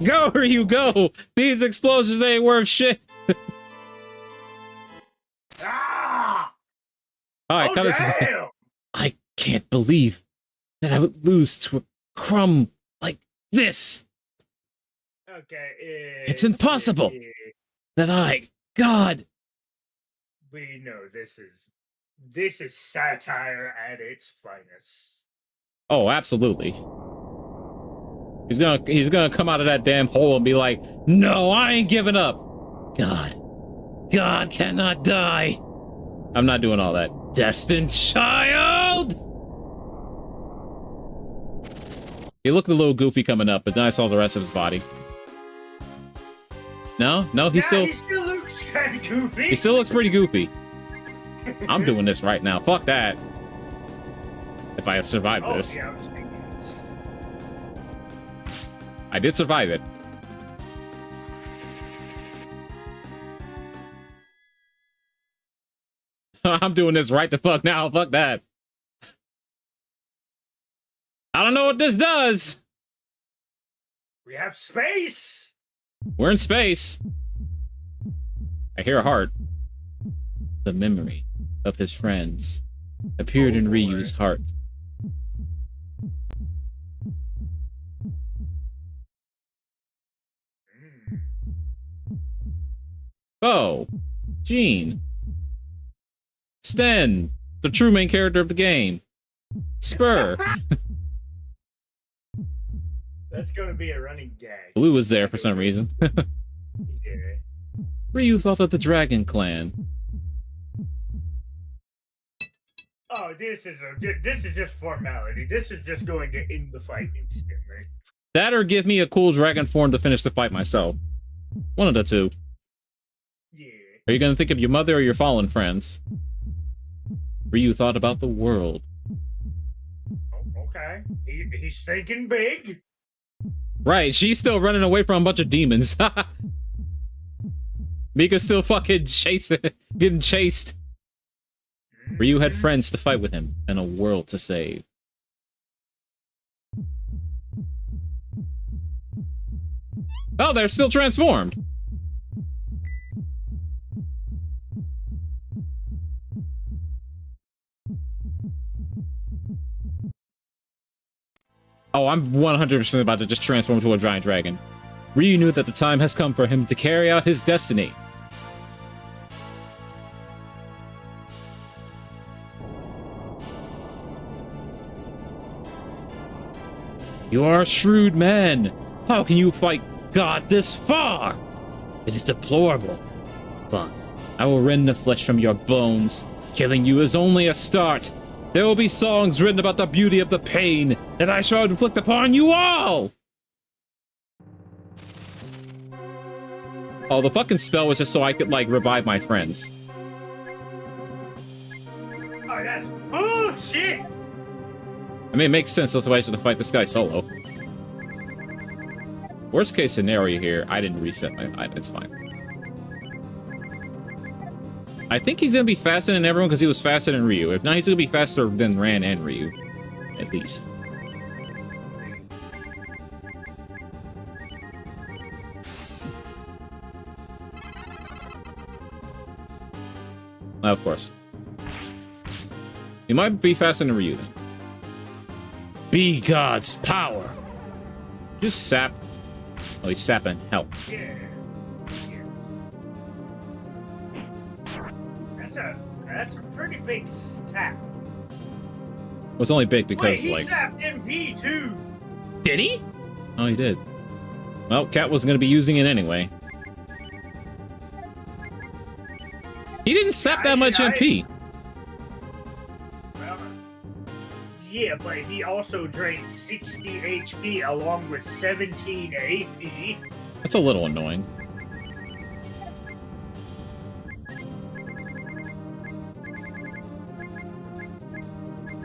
Go, Ryu, go. These explosions, they ain't worth shit. Ah! All right, Oh, damn! I can't believe that I would lose to a crumb like this. Okay, It's impossible. God. We know this is satire at its finest. Oh, absolutely. He's gonna come out of that damn hole and be like, no, I ain't giving up. God cannot die. I'm not doing all that. Destined child. He looked a little goofy coming up, but then I saw the rest of his body. No, he still looks kind of goofy. He still looks pretty goofy. I'm doing this right now. Fuck that. If I survive this. Yeah, I was thinking. I did survive it. I'm doing this right the fuck now. Fuck that. I don't know what this does. We have space. We're in space. I hear a heart. The memory of his friends appeared in Ryu's heart. Bo, Jean, Sten, the true main character of the game, Spur. That's gonna be a running gag. Blue was there for some reason. Yeah. Ryu thought of the Dragon Clan. Oh Oh, this is just formality. This is just going to end the fight instantly. That or give me a cool dragon form to finish the fight myself. One of the two. Yeah. Are you gonna think of your mother or your fallen friends? Ryu thought about the world. Oh, okay. He's thinking big. Right, she's still running away from a bunch of demons. Mika's still fucking getting chased. Ryu had friends to fight with him and a world to save. Oh, they're still transformed. Oh, I'm 100% about to just transform into a giant dragon. Ryu knew that the time has come for him to carry out his destiny. You are a shrewd man. How can you fight God this far? It is deplorable. But I will rend the flesh from your bones. Killing you is only a start. There will be songs written about the beauty of the pain that I shall inflict upon you all! Oh, the fucking spell was just so I could, like, revive my friends. Oh, that's bullshit! I mean, it makes sense, that's why I should fight this guy solo. Worst case scenario here, I didn't reset my... it's fine. I think he's gonna be faster than everyone because he was faster than Ryu. If not, he's gonna be faster than Ran and Ryu. At least. Of course. He might be faster than Ryu then. Be God's power! Just sap. Oh, he's sapping. Help. Yeah. That's a pretty big sap. It was only big because, Wait, he like... sapped MP too! Did he? Oh, he did. Well, Cat wasn't going to be using it anyway. He didn't sap that much MP. Well, yeah, but he also drained 60 HP along with 17 AP. That's a little annoying.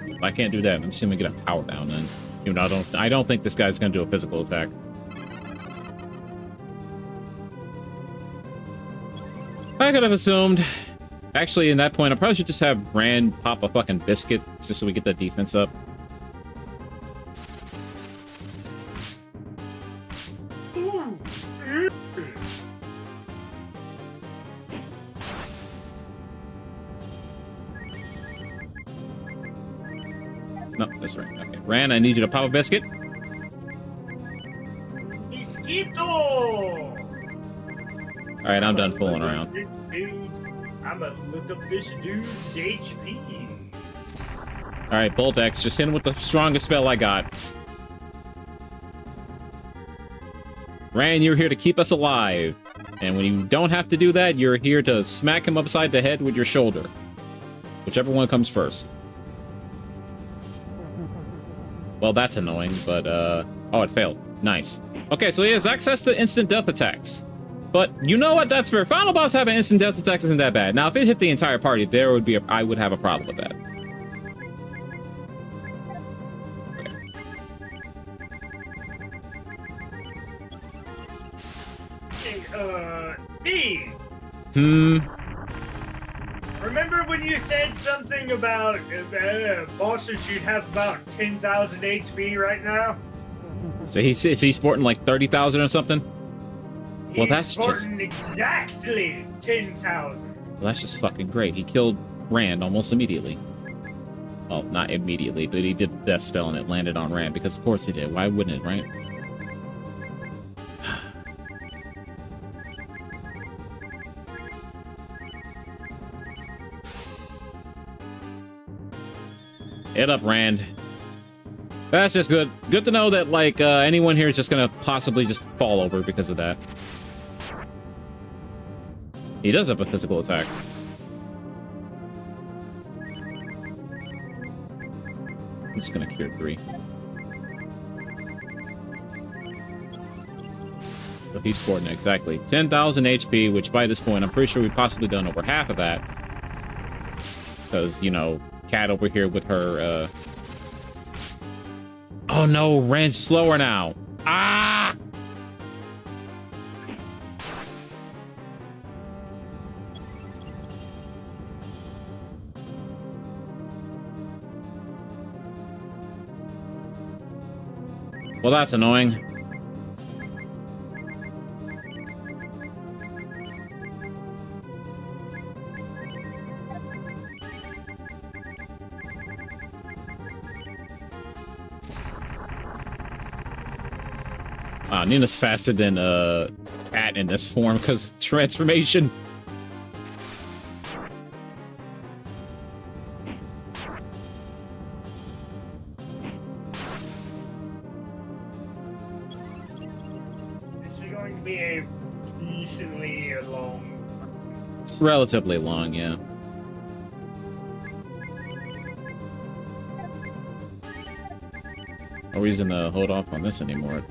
If I can't do that, I'm just gonna get a power down then. Even though I don't think this guy's gonna do a physical attack. I could have assumed. Actually, in that point, I probably should just have Rand pop a fucking biscuit just so we get that defense up. Ooh. No, that's right. Okay, Rand, I need you to pop a biscuit. Mosquito! Alright, I'm done fooling around. I'm gonna look up this dude's HP. Alright, Bolt X, just hit him with the strongest spell I got. Rand, you're here to keep us alive. And when you don't have to do that, you're here to smack him upside the head with your shoulder. Whichever one comes first. Well, that's annoying, but, oh, it failed. Nice. Okay, so he has access to instant death attacks. But you know what? That's fair. Final boss having instant death attacks isn't that bad. Now, if it hit the entire party, there would be I would have a problem with that. D! Remember when you said something about bosses should have about 10,000 HP right now? So is he sporting like 30,000 or something? Well, that's just exactly 10,000. Well, that's just fucking great. He killed Rand almost immediately. Well, not immediately, but he did the death spell and it landed on Rand because of course he did. Why wouldn't it, right? Hit up, Rand. That's just good. Good to know that, like, anyone here is just gonna possibly just fall over because of that. He does have a physical attack. just gonna cure 3. So he scored exactly 10,000 HP, which by this point, I'm pretty sure we possibly done over half of that. Because, you know, Cat over here with her, Oh no, ran slower now. Ah! Well, that's annoying. Nina's faster than Cat in this form because of transformation. This is going to be a decently long. Relatively long, yeah. No reason to hold off on this anymore.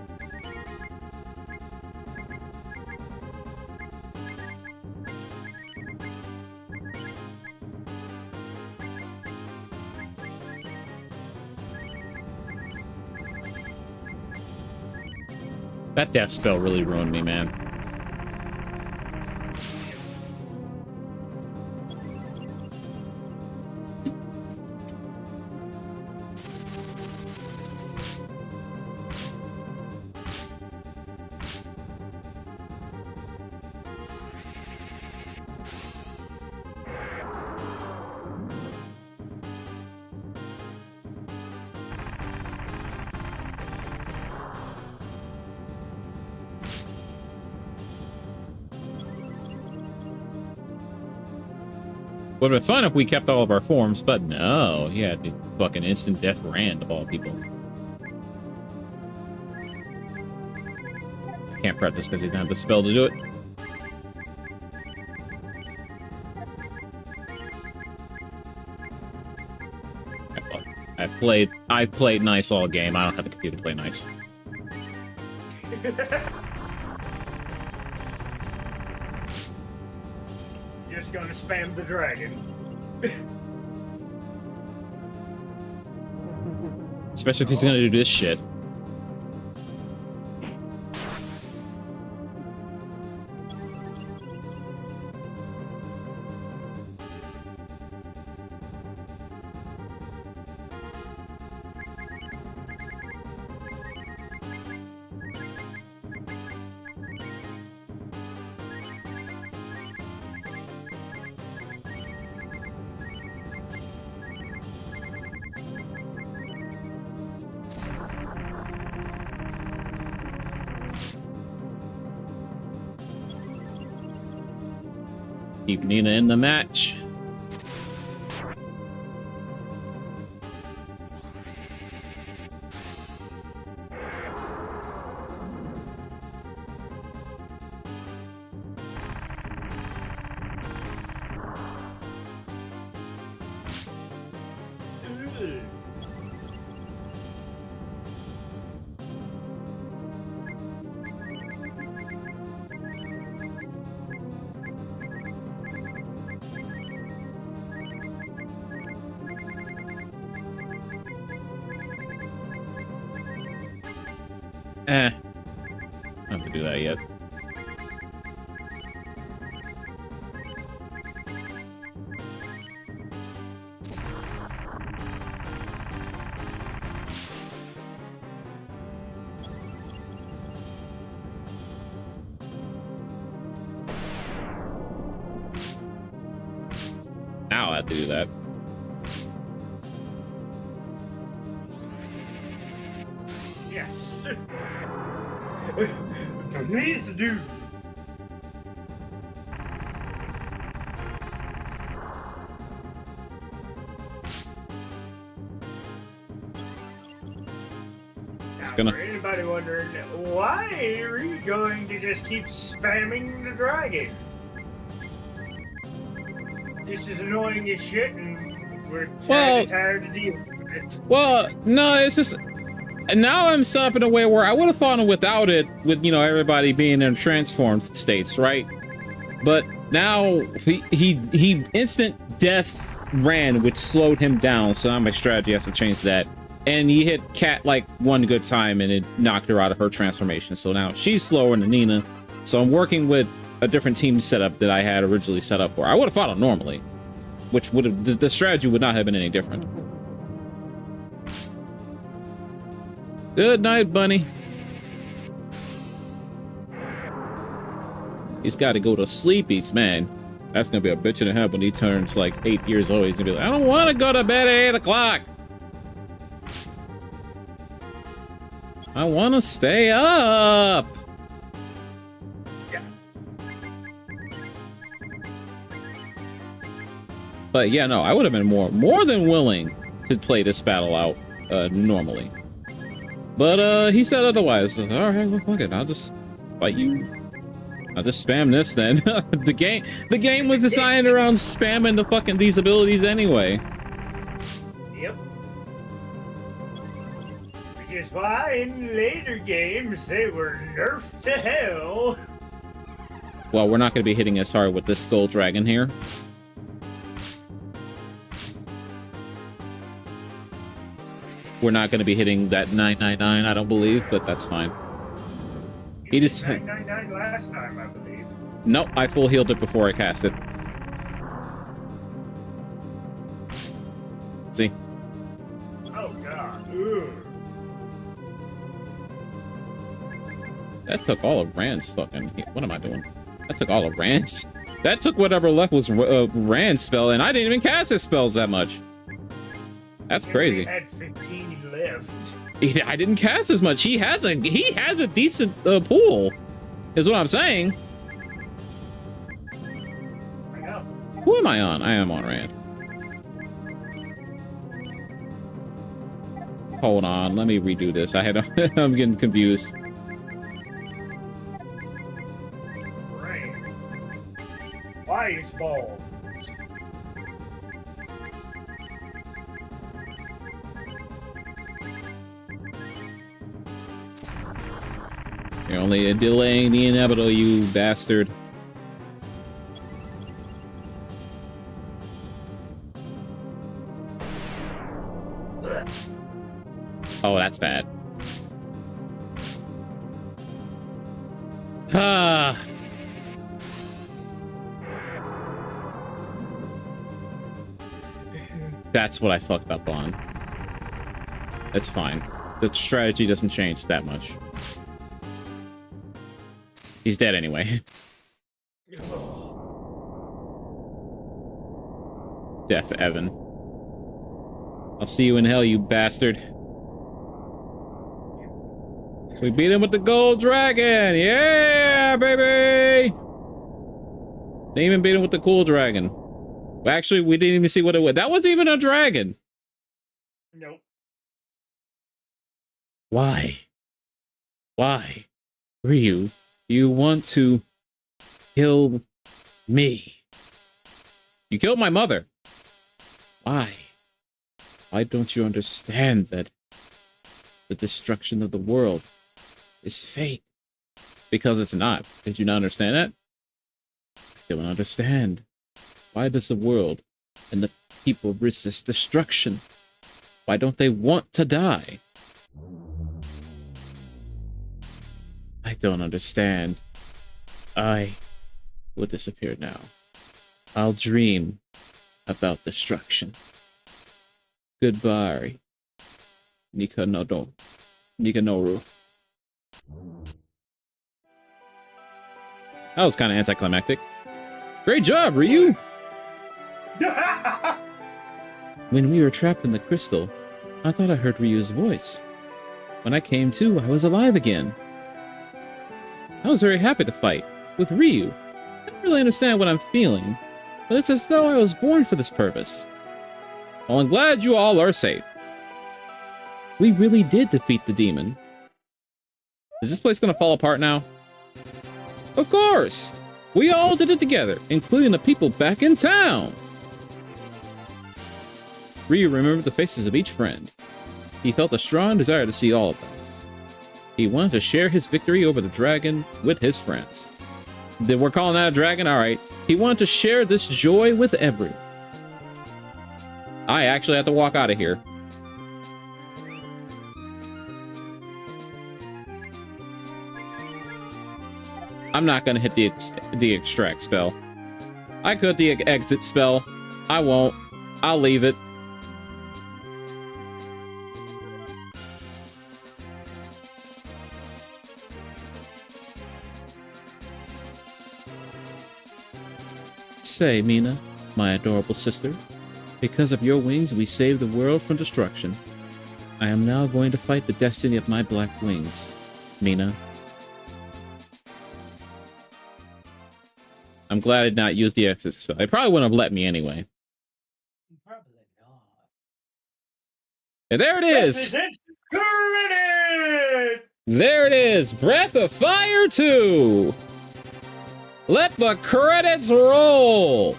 That death spell really ruined me, man. Would have been fun if we kept all of our forms, but no. He had the fucking instant death Rand of all people. I can't prep this because he didn't have the spell to do it. I played nice all game. I don't have a computer to play nice. Just gonna spam the dragon. Especially if he's gonna do this shit. Keep Nina in the match. I don't have to do that yet. Now I have to do that. Yes. Please do. Now, for anybody wondering, why are you going to just keep spamming the dragon? This is annoying as shit, and we're tired to deal with Well, no, it's just now I'm set up in a way where I would have thought without it, with everybody being in transformed states, right? But now he instant death ran, which slowed him down. So now my strategy has to change that. And he hit Kat like one good time, and it knocked her out of her transformation. So now she's slower than Nina. So I'm working with a different team setup that I had originally set up for. I would have fought him normally, which would have the strategy would not have been any different. Good night, Bunny. He's got to go to sleep. Man, that's gonna be a bitch and a half when he turns like 8 years old. He's gonna be like, I don't want to go to bed at 8 o'clock. I want to stay up. Yeah. But yeah, no, I would have been more than willing to play this battle out normally. But he said otherwise. All right, well, fuck it. I'll just fight you. I'll just spam this then. the game was designed around spamming these abilities anyway. Yep. Which is why in later games they were nerfed to hell. Well, we're not going to be hitting as hard with this Gold Dragon here. We're not going to be hitting that 999, I don't believe, but that's fine. He just 999 last time, I believe. Nope, I full healed it before I cast it. See? Oh god. Ooh. That took all of Rand's fucking... What am I doing? That took all of Rand's... That took whatever left was Rand's spell, and I didn't even cast his spells that much. That's crazy. He had 15 left. I didn't cast as much. He has a decent pool, is what I'm saying. I know. Who am I on? I am on Rand. Hold on, let me redo this. I'm getting confused. Right. Wise ball. You're only delaying the inevitable, you bastard. Oh, that's bad. Ah. That's what I fucked up on. That's fine. The strategy doesn't change that much. He's dead anyway. Deaf Evan. I'll see you in hell, you bastard. We beat him with the gold dragon! Yeah, baby! They even beat him with the cool dragon. Actually, we didn't even see what it was. That wasn't even a dragon! Nope. Why? Why? Ryu, you want to kill me? You killed my mother. Why? Why don't you understand that the destruction of the world is fate? Because it's not. Did you not understand that? You don't understand. Why does the world and the people resist destruction? Why don't they want to die? I don't understand. I will disappear now. I'll dream about destruction. Goodbye. Nikanoru. That was kind of anticlimactic. Great job, Ryu! When we were trapped in the crystal, I thought I heard Ryu's voice. When I came to, I was alive again. I was very happy to fight with Ryu. I don't really understand what I'm feeling, but it's as though I was born for this purpose. Well, I'm glad you all are safe. We really did defeat the demon. Is this place gonna fall apart now? Of course! We all did it together, including the people back in town! Ryu remembered the faces of each friend. He felt a strong desire to see all of them. He wanted to share his victory over the dragon with his friends. We're calling that a dragon? Alright. He wanted to share this joy with everyone. I actually have to walk out of here. I'm not gonna hit the extract spell. I could the exit spell. I won't. I'll leave it. Say, Mina, my adorable sister, because of your wings we saved the world from destruction. I am now going to fight the destiny of my black wings, Mina. I'm glad I did not use the exit spell. It probably wouldn't have let me anyway. Probably not. And there it is! Credit! There it is! Breath of Fire 2! Let the credits roll!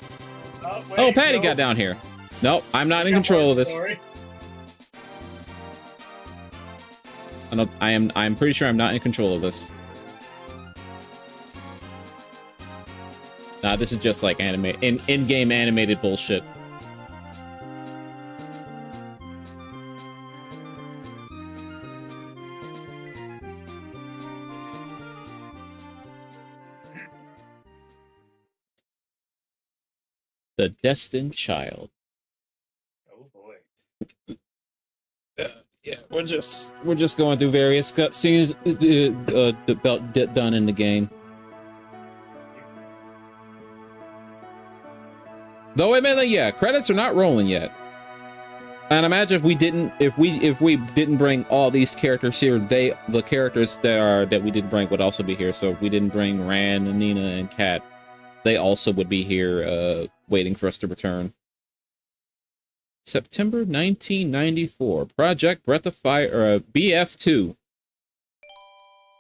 Oh, Patty got down here. Nope, I'm not in control of this. I'm pretty sure I'm not in control of this. Nah, this is just like in-game animated bullshit. The Destined Child. Oh boy. Yeah, we're just going through various cutscenes done in the game. Though admittedly, yeah, credits are not rolling yet. And imagine if we didn't bring all these characters here, the characters that we didn't bring would also be here. So if we didn't bring Ran and Nina and Kat, they also would be here waiting for us to return. September 1994, Project Breath of Fire, or BF2.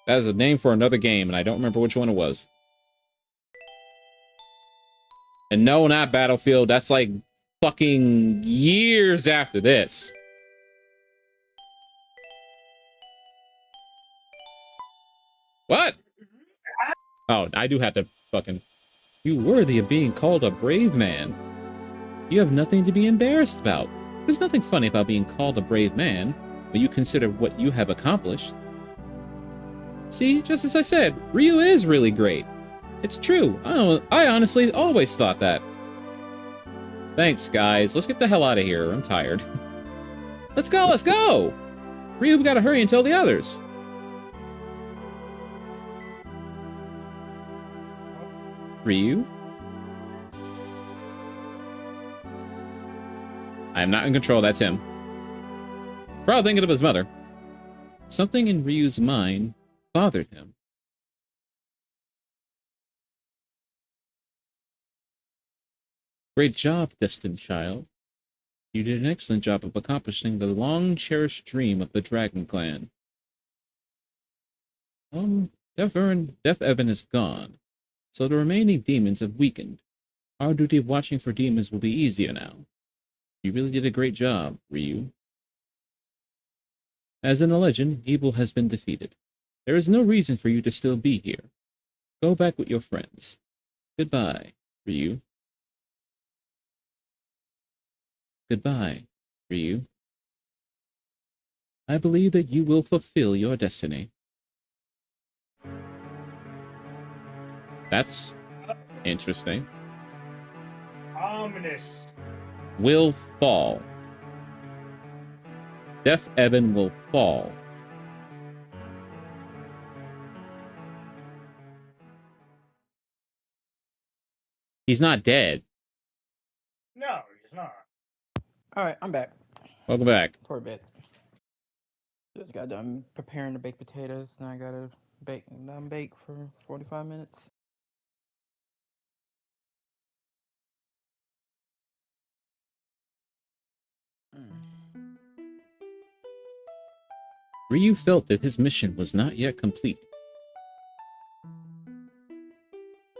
That is a name for another game, and I don't remember which one it was. And no, not Battlefield. That's like fucking years after this. What? Oh, I do have to fucking... You worthy of being called a brave man. You have nothing to be embarrassed about. There's nothing funny about being called a brave man when you consider what you have accomplished. See, just as I said, Ryu is really great. It's true. I honestly always thought that. Thanks, guys. Let's get the hell out of here. I'm tired. Let's go, let's go! Ryu, we gotta hurry and tell the others. Ryu? I am not in control, that's him. Probably thinking of his mother. Something in Ryu's mind bothered him. Great job, Destined Child. You did an excellent job of accomplishing the long-cherished dream of the Dragon Clan. Deaf Evan is gone, so the remaining demons have weakened. Our duty of watching for demons will be easier now. You really did a great job, Ryu. As in the legend, evil has been defeated. There is no reason for you to still be here. Go back with your friends. Goodbye, Ryu. Goodbye, Ryu. I believe that you will fulfill your destiny. That's interesting. Ominous. Will fall. Deaf Evan will fall. He's not dead. No, he's not. Alright, I'm back. Welcome back. For a bit. Just got done preparing the baked potatoes. Now I gotta bake for 45 minutes. Ryu felt that his mission was not yet complete.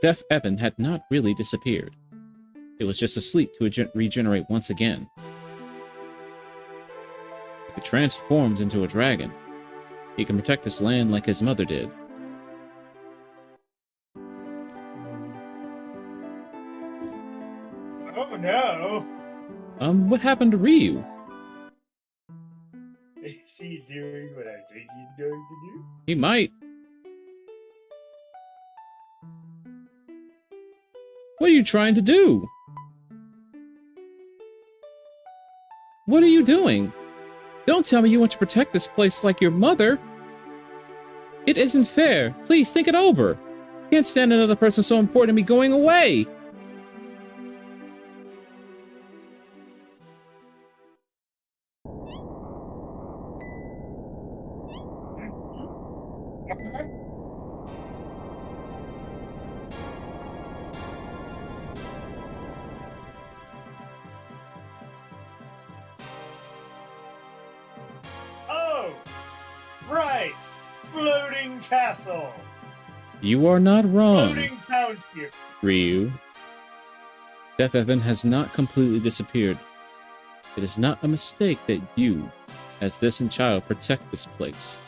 Deaf Evan had not really disappeared. It was just asleep to regenerate once again. transforms into a dragon. He can protect this land like his mother did. Oh no! What happened to Ryu? Is he doing what I think he's going to do? He might. What are you trying to do? What are you doing? Don't tell me you want to protect this place like your mother. It isn't fair. Please think it over. Can't stand another person so important to me going away. Oh! Right! Floating castle! You are not wrong, Floating township! Ryu. Death Evan has not completely disappeared. It is not a mistake that you, as distant child, protect this place.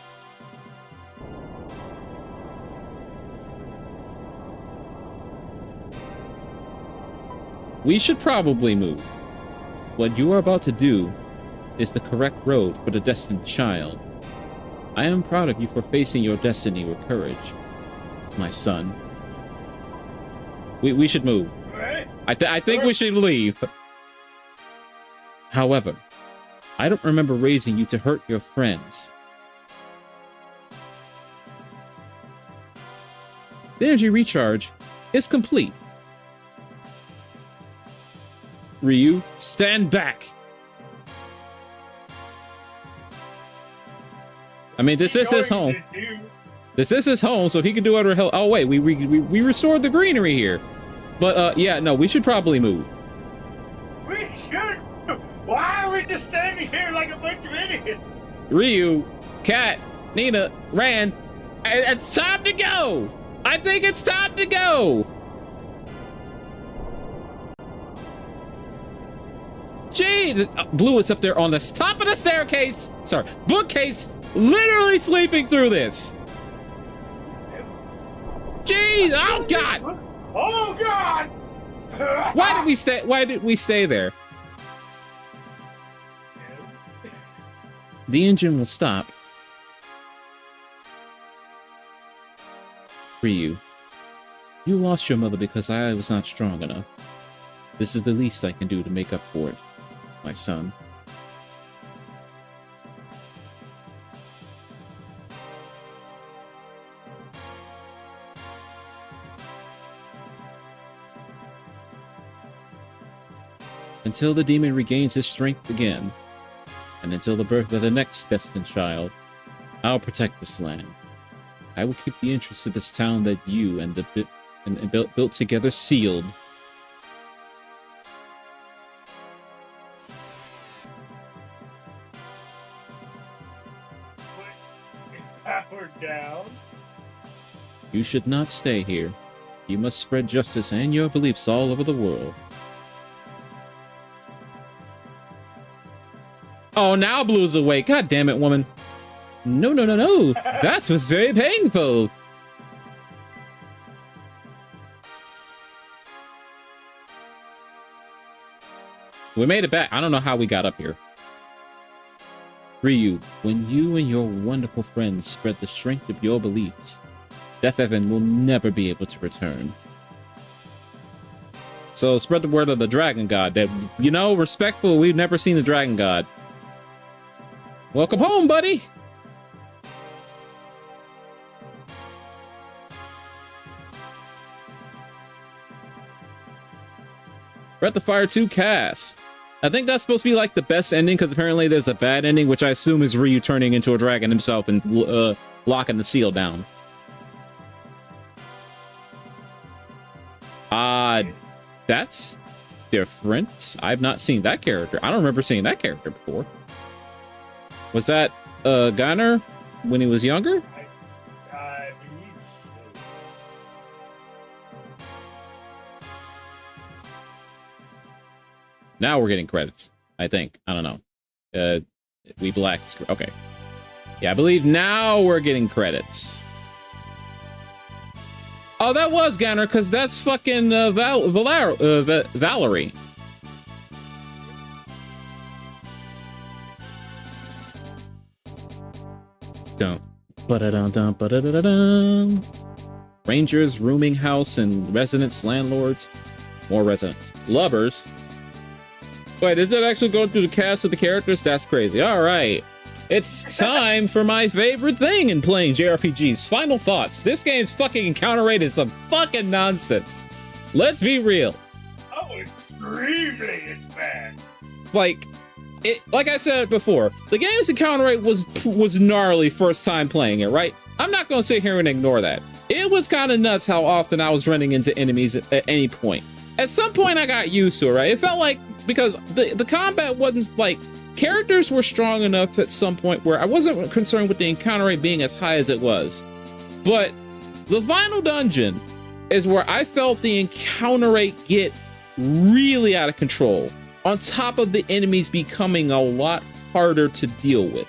We should probably move. What you are about to do is the correct road for the destined child. I am proud of you for facing your destiny with courage, my son. We should move. Right? I think we should leave. However, I don't remember raising you to hurt your friends. The energy recharge is complete. Ryu, stand back! I mean, this is his home. This is his home, so he can do whatever hell. Oh wait, we restored the greenery here. But yeah, no, we should probably move. We should! Why are we just standing here like a bunch of idiots? Ryu, Kat, Nina, Ran, it's time to go! I think it's time to go! Gee, Blue is up there on the top of the staircase, sorry, bookcase, literally sleeping through this. Jeez, oh God! Oh God! Why did we stay there? The engine will stop. Ryu, you lost your mother because I was not strong enough. This is the least I can do to make up for it, my son. Until the demon regains his strength again, and until the birth of the next destined child, I'll protect this land. I will keep the interests of this town that you and built together sealed. Power down. You should not stay here. You must spread justice and your beliefs all over the world. Oh, now Blue's awake. God damn it, woman. No, no, no, no. That was very painful. We made it back. I don't know how we got up here. Ryu, when you and your wonderful friends spread the strength of your beliefs, Death Evan will never be able to return. So spread the word of the Dragon God that, you know, respectful, we've never seen the Dragon God. Welcome home, buddy! Breath of Fire 2 cast. I think that's supposed to be like the best ending because apparently there's a bad ending, which I assume is Ryu turning into a dragon himself and locking the seal down. That's different. I've not seen that character. I don't remember seeing that character before. Was that Gunner when he was younger? I believe so. Now we're getting credits, I think. I don't know. We black. Okay. Yeah, I believe now we're getting credits. Oh, that was Ganner, because that's fucking Valerie. Don't. Ba-da-dum-dum, ba-da-da-da-dum. Rangers, rooming house, and residents, landlords. More residents. Lovers. Wait, is that actually going through the cast of the characters? That's crazy. All right. It's time for my favorite thing in playing JRPGs. Final thoughts. This game's fucking encounter rate is some fucking nonsense. Let's be real. Oh, extremely it's bad. Like I said before, the game's encounter rate was gnarly first time playing it, right? I'm not gonna sit here and ignore that. It was kind of nuts how often I was running into enemies at any point. At some point I got used to it, right? It felt like, because the combat wasn't like, characters were strong enough at some point where I wasn't concerned with the encounter rate being as high as it was. But the final dungeon is where I felt the encounter rate get really out of control, on top of the enemies becoming a lot harder to deal with.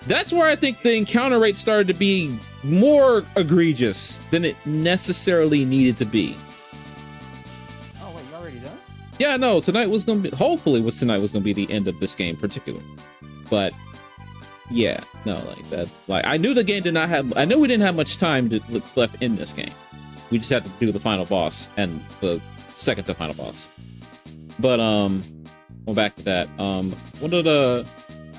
That's where I think the encounter rate started to be more egregious than it necessarily needed to be. Oh wait, you already done? Yeah, no, tonight was gonna be, tonight was gonna be the end of this game in particular. But yeah, no, like that, like I knew the game did not have, I knew we didn't have much time left in this game. We just had to do the final boss and the second to final boss. But going back to that,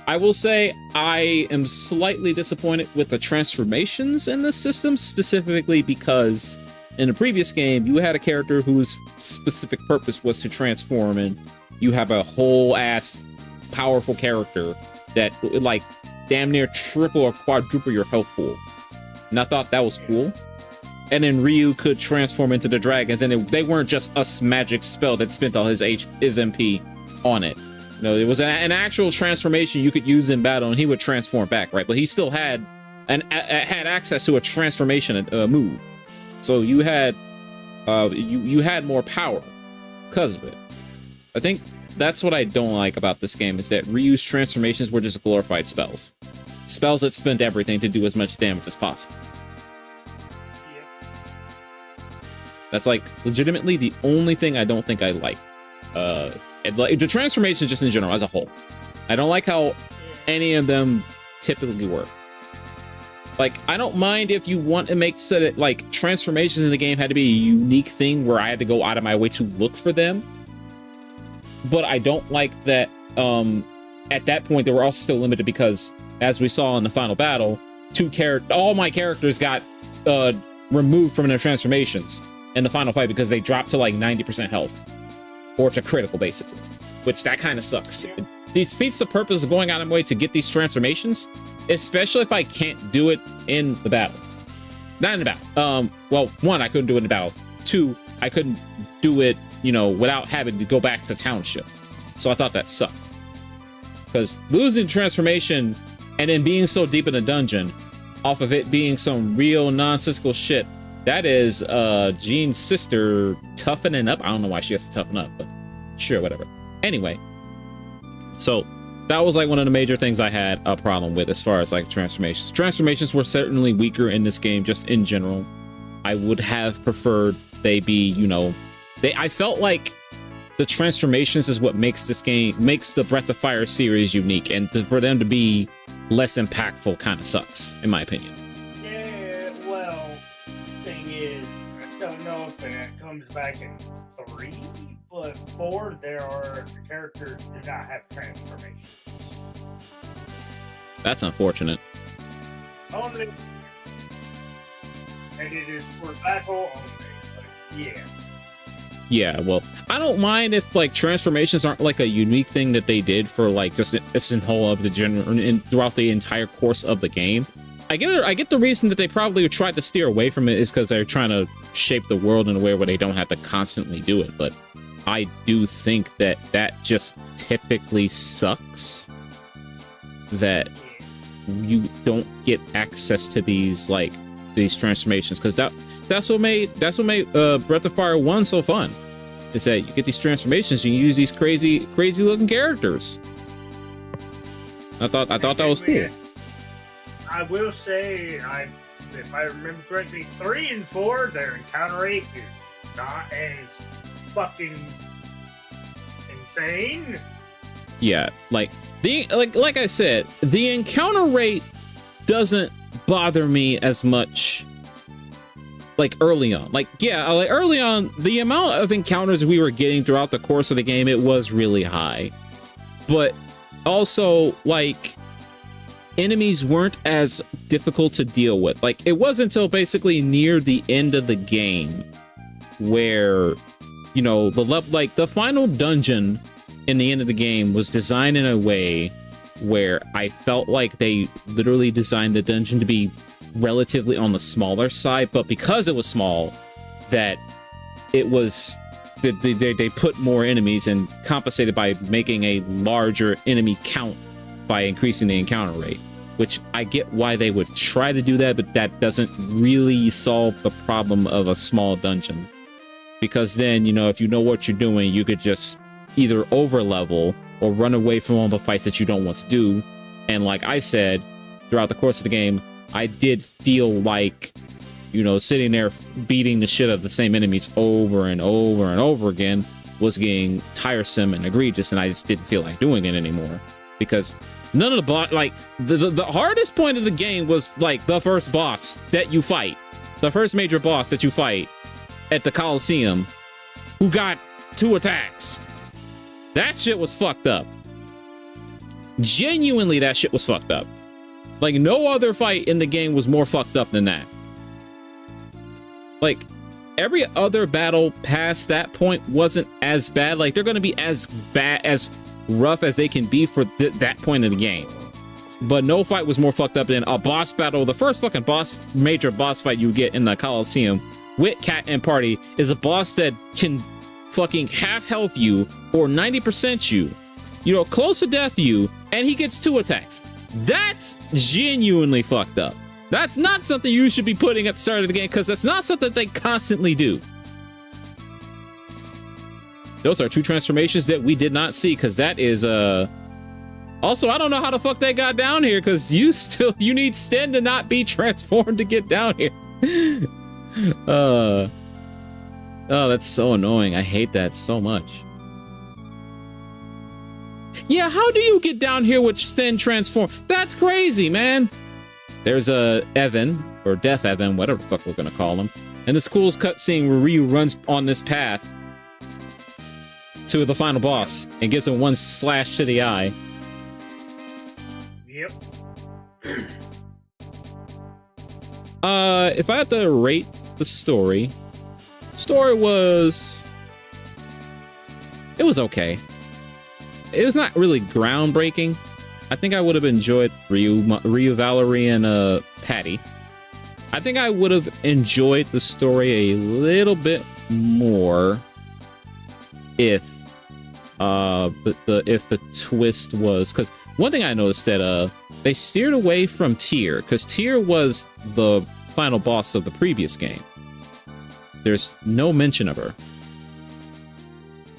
I will say I am slightly disappointed with the transformations in this system, specifically because in the previous game, you had a character whose specific purpose was to transform, and you have a whole ass powerful character that would like damn near triple or quadruple your health pool. And I thought that was cool. And then Ryu could transform into the dragons, and they weren't just a magic spell that spent all his MP on it. No, it was an actual transformation you could use in battle, and he would transform back, right? But he still had had access to a transformation move. So you had you had more power because of it. I think that's what I don't like about this game, is that Ryu's transformations were just glorified spells. Spells that spent everything to do as much damage as possible. That's like legitimately the only thing I don't think I like. The transformations just in general as a whole. I don't like how any of them typically work. Like, I don't mind if you want to make so that like transformations in the game had to be a unique thing where I had to go out of my way to look for them. But I don't like that at that point they were also still limited, because as we saw in the final battle, all my characters got removed from their transformations in the final fight because they dropped to like 90% health, or to critical basically, which that kind of sucks. It defeats the purpose of going out of my way to get these transformations, especially if I can't do it in the battle. Not in the battle. Well, one, I couldn't do it in the battle. Two, I couldn't do it, without having to go back to township. So I thought that sucked. Because losing transformation and then being so deep in the dungeon, off of it being some real nonsensical shit, that is Jean's sister toughening up. I don't know why she has to toughen up, but sure, whatever. Anyway, so that was like one of the major things I had a problem with as far as like transformations. Transformations were certainly weaker in this game, just in general. I would have preferred they be, I felt like the transformations is what makes this game, makes the Breath of Fire series unique, and for them to be less impactful kind of sucks, in my opinion. Yeah, well, thing is, I don't know if that comes back in 3, but 4, there are the characters do not have transformation. That's unfortunate. Only, and it is for battle only, but yeah. Yeah, well, I don't mind if like transformations aren't like a unique thing that they did for like just in whole of the general and throughout the entire course of the game. I get the reason that they probably tried to steer away from it is because they're trying to shape the world in a way where they don't have to constantly do it. But I do think that just typically sucks, that you don't get access to these transformations, because that's what made Breath of Fire 1 so fun. Is that you get these transformations, you use these crazy looking characters. I thought that was cool. I will say, if I remember correctly, 3 and 4, their encounter rate is not as fucking insane. Yeah, like I said, the encounter rate doesn't bother me as much. Like early on, like early on, the amount of encounters we were getting throughout the course of the game, it was really high. But also, like, enemies weren't as difficult to deal with. Like, it wasn't until basically near the end of the game where, you know, the final dungeon in the end of the game was designed in a way where I felt like they literally designed the dungeon to be relatively on the smaller side, but because it was small, that it was they put more enemies and compensated by making a larger enemy count by increasing the encounter rate, which I get why they would try to do that, but that doesn't really solve the problem of a small dungeon, because then, you know, if you know what you're doing, you could just either over level or run away from all the fights that you don't want to do. And like I said, throughout the course of the game, I did feel like, you know, sitting there beating the shit out of the same enemies over and over and over again was getting tiresome and egregious, and I just didn't feel like doing it anymore. Because none of the boss, like, the hardest point of the game was, like, the first boss that you fight. The first major boss that you fight at the Coliseum, who got 2 attacks. That shit was fucked up. Genuinely, that shit was fucked up. Like, no other fight in the game was more fucked up than that. Like, every other battle past that point wasn't as bad. Like, they're gonna be as bad, as rough as they can be for that point in the game. But no fight was more fucked up than a boss battle. The first fucking major boss fight you get in the Coliseum with Cat and Party is a boss that can fucking half health you or 90% you know, close to death you, and he gets 2 attacks. That's genuinely fucked up. That's not something you should be putting at the start of the game, because that's not something they constantly do. Those are 2 transformations that we did not see, because that is, Also, I don't know how the fuck they got down here, because you need Sten to not be transformed to get down here. Oh, that's so annoying. I hate that so much. Yeah, how do you get down here with Sten transform? That's crazy, man. There's Evan, or Deaf Evan, whatever the fuck we're gonna call him. And this cool cutscene where Ryu runs on this path to the final boss and gives him 1 slash to the eye. Yep. If I had to rate the story was... It was okay. It was not really groundbreaking. I think I would have enjoyed Ryu, Valerie, and Patty. I think I would have enjoyed the story a little bit more if the twist was, because one thing I noticed that they steered away from Tyr, because Tyr was the final boss of the previous game. There's no mention of her.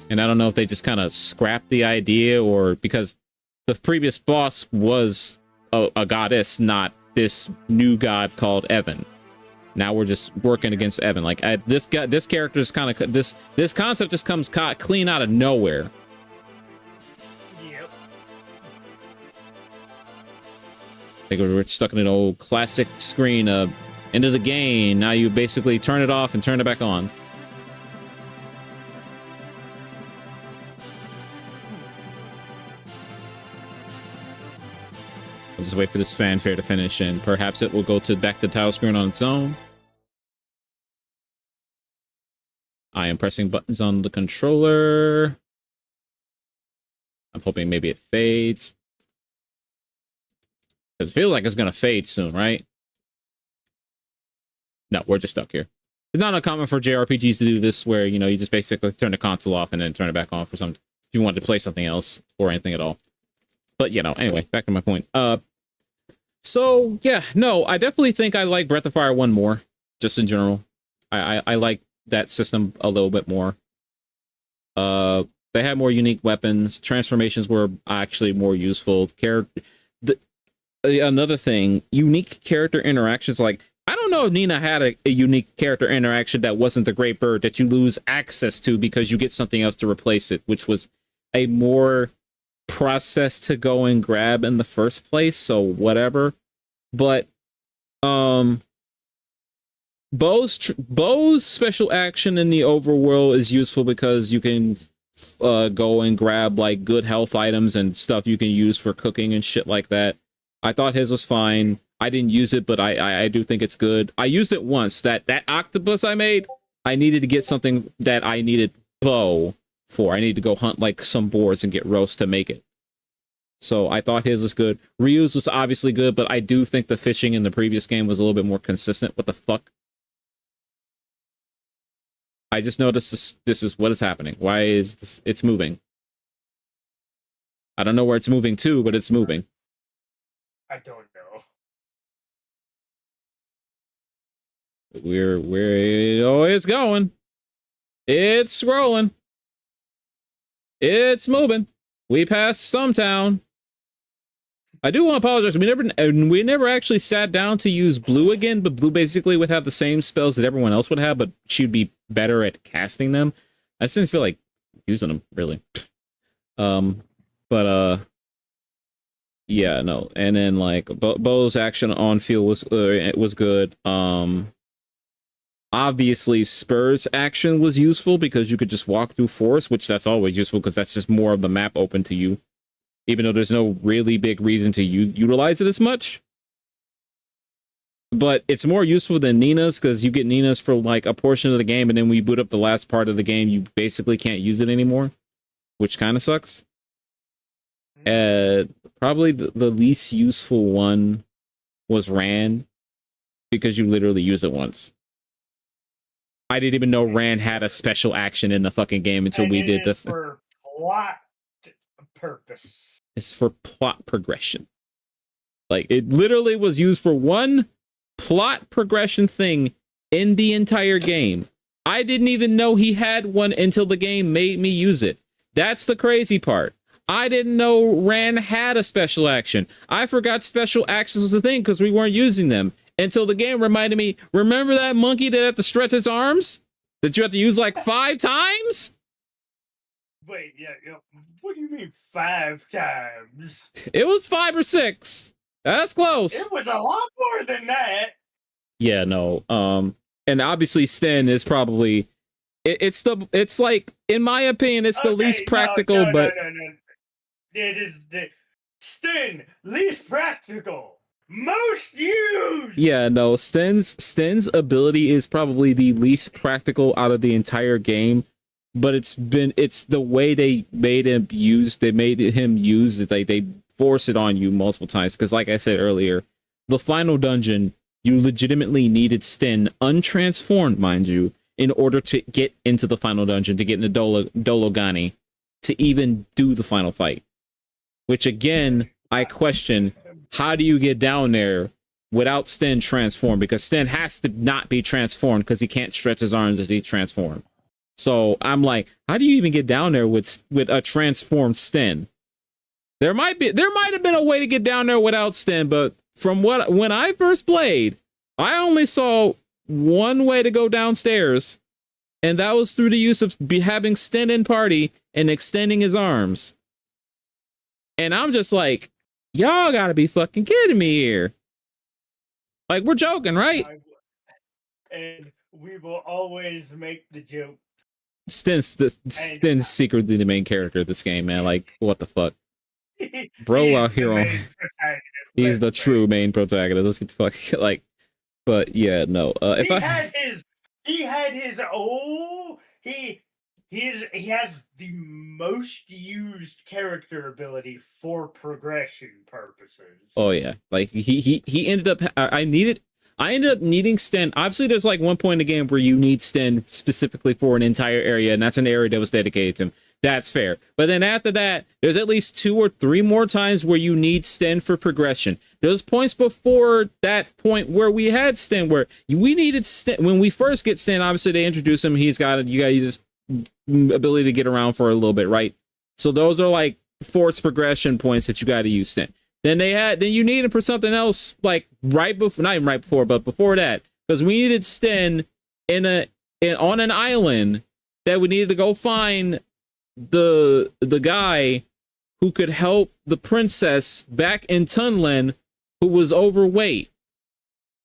And I don't know if they just kind of scrapped the idea, or because the previous boss was a goddess, not this new god called Evan. Now we're just working against Evan. Like, this character is kind of this concept just comes clean out of nowhere. Yep. I think we're stuck in an old classic screen of end of the game. Now you basically turn it off and turn it back on. I'll just wait for this fanfare to finish, and perhaps it will go back to the title screen on its own. I am pressing buttons on the controller. I'm hoping maybe it fades. Because it feels like it's going to fade soon, right? No, we're just stuck here. It's not uncommon for JRPGs to do this, where, you know, you just basically turn the console off and then turn it back on for if you wanted to play something else or anything at all. But, you know, anyway, back to my point. So, yeah, no, I definitely think I like Breath of Fire 1 more, just in general. I like that system a little bit more. They had more unique weapons. Transformations were actually more useful. another thing, unique character interactions. Like, I don't know if Nina had a unique character interaction that wasn't the Great Bird that you lose access to because you get something else to replace it, which was a more process to go and grab in the first place. So whatever. But Bo's special action in the overworld is useful because you can go and grab like good health items and stuff you can use for cooking and shit like that. I thought his was fine. I didn't use it, but I do think it's good. I used it once. That octopus I made, I needed to get something that I needed Bo for. I needed to go hunt like some boars and get roast to make it. So I thought his was good. Ryu's was obviously good, but I do think the fishing in the previous game was a little bit more consistent. What the fuck? I just noticed this is what is happening. Why is this? It's moving. I don't know where it's moving to, but it's moving. I don't know. Oh, it's going. It's scrolling. It's moving. We passed some town. I do want to apologize. We never actually sat down to use Blue again, but Blue basically would have the same spells that everyone else would have, but she'd be better at casting them. I just didn't feel like using them, really. Yeah, no. And then like Bo's action on field was good. Obviously Spur's action was useful because you could just walk through forest, which that's always useful because that's just more of the map open to you. Even though there's no really big reason to utilize it as much. But it's more useful than Nina's because you get Nina's for like a portion of the game, and then when you boot up the last part of the game, you basically can't use it anymore, which kind of sucks. Probably the least useful one was Ran, because you literally use it once. I didn't even know Ran had a special action in the fucking game until we did the for plot purpose. It's for plot progression. Like, it literally was used for one plot progression thing in the entire game. I didn't even know he had one until the game made me use it. That's the crazy part. I didn't know Ran had a special action. I forgot special actions was a thing because we weren't using them until the game reminded me, remember that monkey that had to stretch his arms? That you had to use like 5 times? Wait, yeah, what do you mean 5 times? It was 5 or 6. That's close. It was a lot more than that. Yeah, no. And obviously Sten is probably it's like, in my opinion, it's the least practical, but no. It is the Sten, least practical, most used. Yeah, no, Sten's ability is probably the least practical out of the entire game. But it's the way they made him use. They made him use it. They force it on you multiple times. Because, like I said earlier, the final dungeon, you legitimately needed Sten untransformed, mind you, in order to get into the final dungeon, to get into Dologani, to even do the final fight. Which again, I question: how do you get down there without Sten transformed? Because Sten has to not be transformed because he can't stretch his arms as he transformed. So I'm like, how do you even get down there with a transformed Sten? There might have been a way to get down there without Sten, but when I first played, I only saw one way to go downstairs, and that was through the use of having Sten in party and extending his arms. And I'm just like, y'all gotta be fucking kidding me here. Like, we're joking, right? And we will always make the joke. Sten's secretly the main character of this game, man. Like, what the fuck? Bro out here on... He's the true main protagonist. Let's get the fuck... Like, but yeah, no. He has the most used character ability for progression purposes. Oh yeah, like he ended up. I ended up needing Sten. Obviously, there's like one point in the game where you need Sten specifically for an entire area, and that's an area that was dedicated to him. That's fair. But then after that, there's at least 2 or 3 more times where you need Sten for progression. There's points before that point where we had Sten, where we needed Sten. When we first get Sten, obviously they introduce him. You got to use his ability to get around for a little bit, right? So those are like forced progression points that you got to use Sten. Then you need him for something else, like right before, not even right before, but before that, because we needed Sten on an island that we needed to go find the guy who could help the princess back in Tunland who was overweight.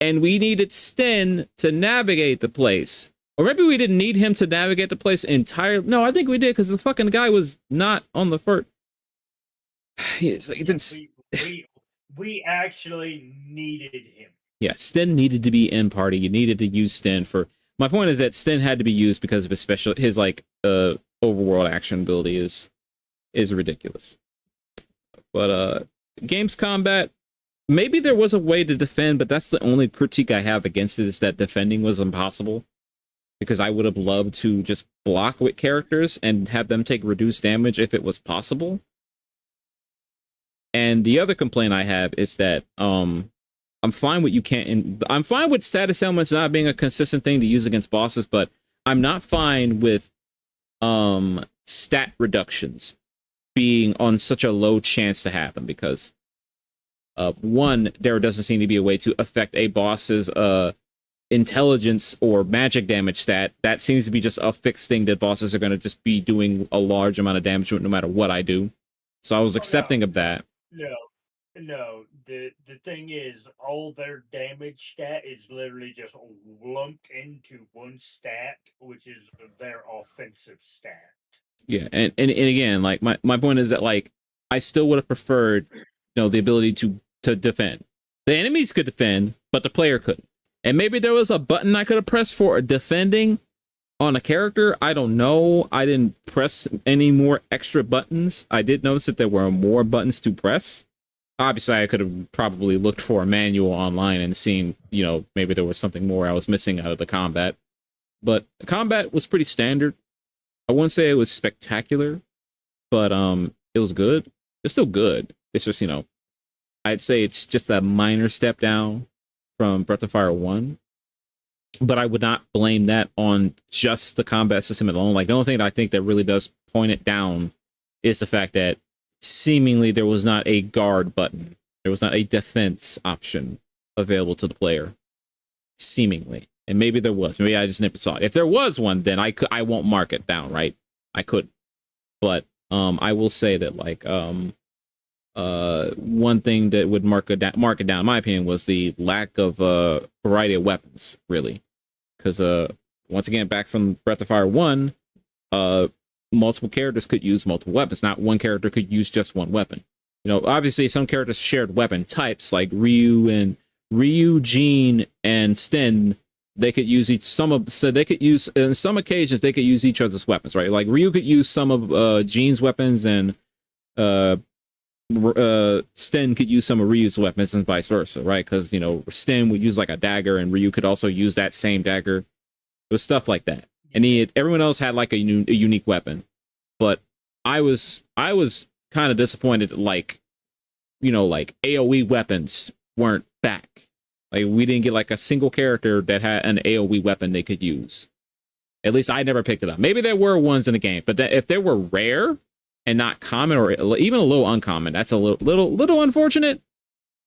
And we needed Sten to navigate the place. Or maybe we didn't need him to navigate the place entirely. No, I think we did, because the fucking guy was not on the first. We actually needed him. Yeah, Sten needed to be in party. You needed to use Sten for. My point is that Sten had to be used because of his like overworld action ability is ridiculous. But game's combat, maybe there was a way to defend, but that's the only critique I have against it, is that defending was impossible. Because I would have loved to just block with characters and have them take reduced damage if it was possible. And the other complaint I have is that I'm fine with I'm fine with status elements not being a consistent thing to use against bosses, but I'm not fine with stat reductions being on such a low chance to happen, because one, there doesn't seem to be a way to affect a boss's intelligence or magic damage stat. That seems to be just a fixed thing that bosses are going to just be doing a large amount of damage no matter what I do. So I was accepting of that. No. The thing is, all their damage stat is literally just lumped into one stat, which is their offensive stat. Yeah, and again, like my point is that, like, I still would have preferred, the ability to defend. The enemies could defend, but the player couldn't. And maybe there was a button I could have pressed for defending on a character. I don't know. I didn't press any more extra buttons. I did notice that there were more buttons to press. Obviously, I could have probably looked for a manual online and seen, maybe there was something more I was missing out of the combat. But the combat was pretty standard. I wouldn't say it was spectacular, but it was good. It's still good. It's just, I'd say it's just a minor step down from Breath of Fire 1. But I would not blame that on just the combat system alone. Like, the only thing that I think that really does point it down is the fact that seemingly there was not a guard button. There was not a defense option available to the player. Seemingly. And maybe there was. Maybe I just never saw it. If there was one, then I won't mark it down, right? I could. But I will say that, like, one thing that would mark it down, in my opinion, was the lack of variety of weapons, really. Because once again, back from Breath of Fire 1, multiple characters could use multiple weapons. Not one character could use just one weapon. Obviously some characters shared weapon types, like Ryu, Jean, and Sten. They could use in some occasions they could use each other's weapons, right? Like Ryu could use some of Jean's weapons, and Sten could use some of Ryu's weapons, and vice versa, right? Because Sten would use like a dagger, and Ryu could also use that same dagger. It was stuff like that, and everyone else had like a unique weapon. But I was kind of disappointed, like AOE weapons weren't back. Like, we didn't get like a single character that had an AOE weapon they could use. At least I never picked it up. Maybe there were ones in the game, but if they were rare and not common, or even a little uncommon, that's a little unfortunate.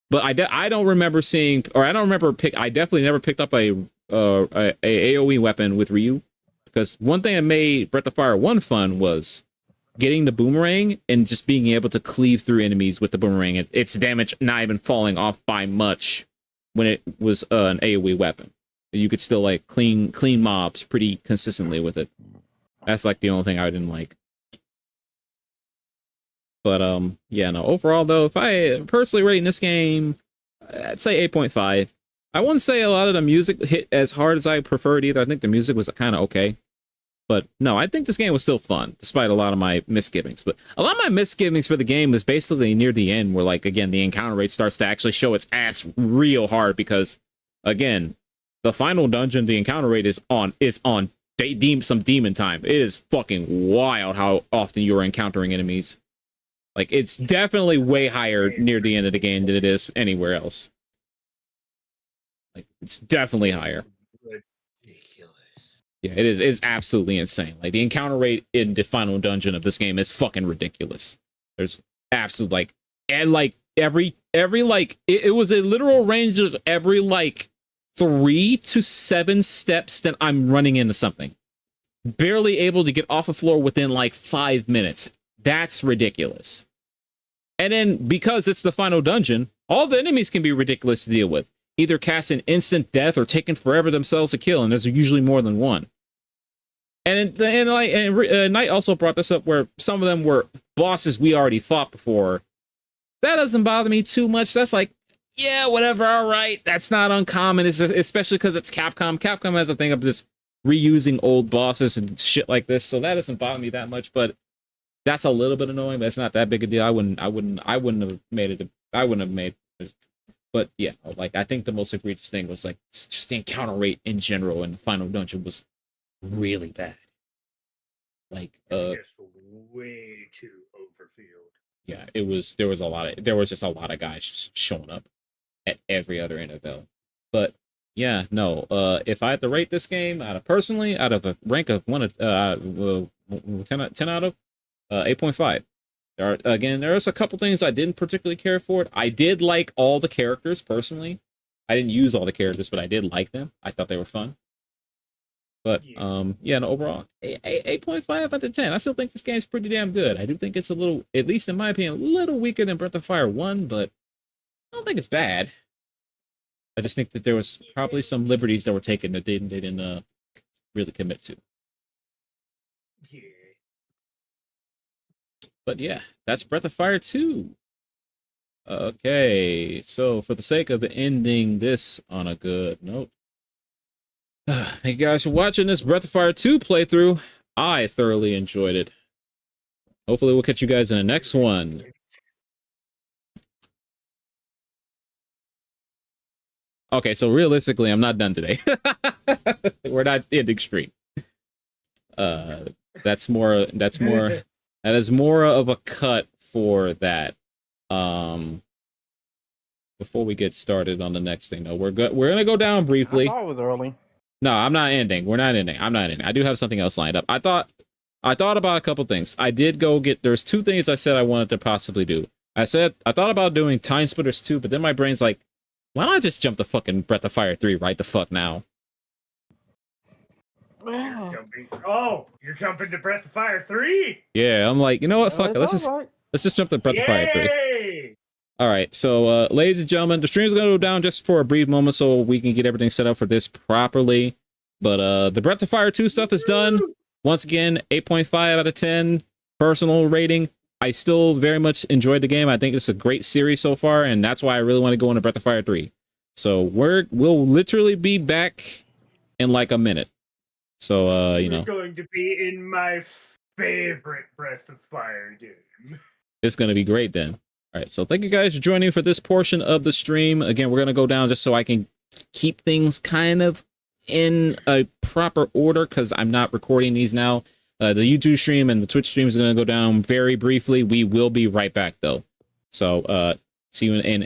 But I don't remember seeing, or I don't remember I definitely never picked up a AOE weapon with Ryu, because one thing that made Breath of Fire 1 fun was getting the boomerang and just being able to cleave through enemies with the boomerang, and its damage not even falling off by much when it was an AoE weapon. You could still like clean mobs pretty consistently with it. That's like the only thing I didn't like. But yeah, no, overall though, if I personally rating this game, I'd say 8.5. I wouldn't say a lot of the music hit as hard as I preferred either. I think the music was kind of okay. But no, I think this game was still fun, despite a lot of my misgivings. But a lot of my misgivings for the game was basically near the end, where, like, again, the encounter rate starts to actually show its ass real hard, because, again, the final dungeon, the encounter rate is on some demon time. It is fucking wild how often you're encountering enemies. Like, it's definitely way higher near the end of the game than it is anywhere else. Like, it's definitely higher. Yeah, it is. It's absolutely insane. Like, the encounter rate in the final dungeon of this game is fucking ridiculous. There's absolute, like, and like every like it was a literal range of every like 3 to 7 steps that I'm running into something. Barely able to get off the floor within like 5 minutes. That's ridiculous. And then because it's the final dungeon, all the enemies can be ridiculous to deal with. Either casting instant death or taking forever themselves to kill, and there's usually more than one. And Knight also brought this up where some of them were bosses we already fought before. That doesn't bother me too much. That's like, yeah, whatever, all right. That's not uncommon, especially because it's Capcom. Capcom has a thing of just reusing old bosses and shit like this, so that doesn't bother me that much. But that's a little bit annoying. But it's not that big a deal. I wouldn't have made it. I wouldn't have made it. But yeah, like I think the most egregious thing was like just the encounter rate in general in the final dungeon was really bad. Like just way too overfilled. Yeah, there was just a lot of guys showing up at every other interval. But yeah, no, if I had to rate this game out of a rank of 10 out of 8.5. There's a couple things I didn't particularly care for it. I did like all the characters personally. I didn't use all the characters, but I did like them. I thought they were fun. But yeah, no, overall, 8.5 out of 10. I still think this game's pretty damn good. I do think it's a little, at least in my opinion, a little weaker than Breath of Fire 1, but I don't think it's bad. I just think that there was probably some liberties that were taken that they didn't really commit to. Yeah. But yeah, that's Breath of Fire 2. Okay, so for the sake of ending this on a good note, thank you guys for watching this Breath of Fire 2 playthrough. I thoroughly enjoyed it. Hopefully we'll catch you guys in the next one. Okay, so realistically, I'm not done today. We're not ending stream. That is more of a cut for that. Before we get started on the next thing, though, we're gonna go down briefly. I thought it was early. No, I'm not ending. We're not ending. I'm not ending. I do have something else lined up. I thought about a couple things. I did go get. There's 2 things I said I wanted to possibly do. I thought about doing Time Splitters 2, but then my brain's like, why don't I just jump to fucking Breath of Fire 3 right the fuck now? You're jumping to Breath of Fire 3? Yeah, I'm like, you know what? Fuck it. Let's just jump to Breath of Fire 3. All right, so ladies and gentlemen, the stream's gonna go down just for a brief moment so we can get everything set up for this properly. But the Breath of Fire 2 stuff is done. Once again, 8.5 out of 10 personal rating. I still very much enjoyed the game. I think it's a great series so far, and that's why I really want to go into Breath of Fire 3. So we'll literally be back in like a minute. So you know, it's going to be in my favorite Breath of Fire game. It's gonna be great then. All right, so thank you guys for joining for this portion of the stream. Again, we're gonna go down just so I can keep things kind of in a proper order because I'm not recording these now. The YouTube stream and the Twitch stream is gonna go down very briefly. We will be right back though. So see you in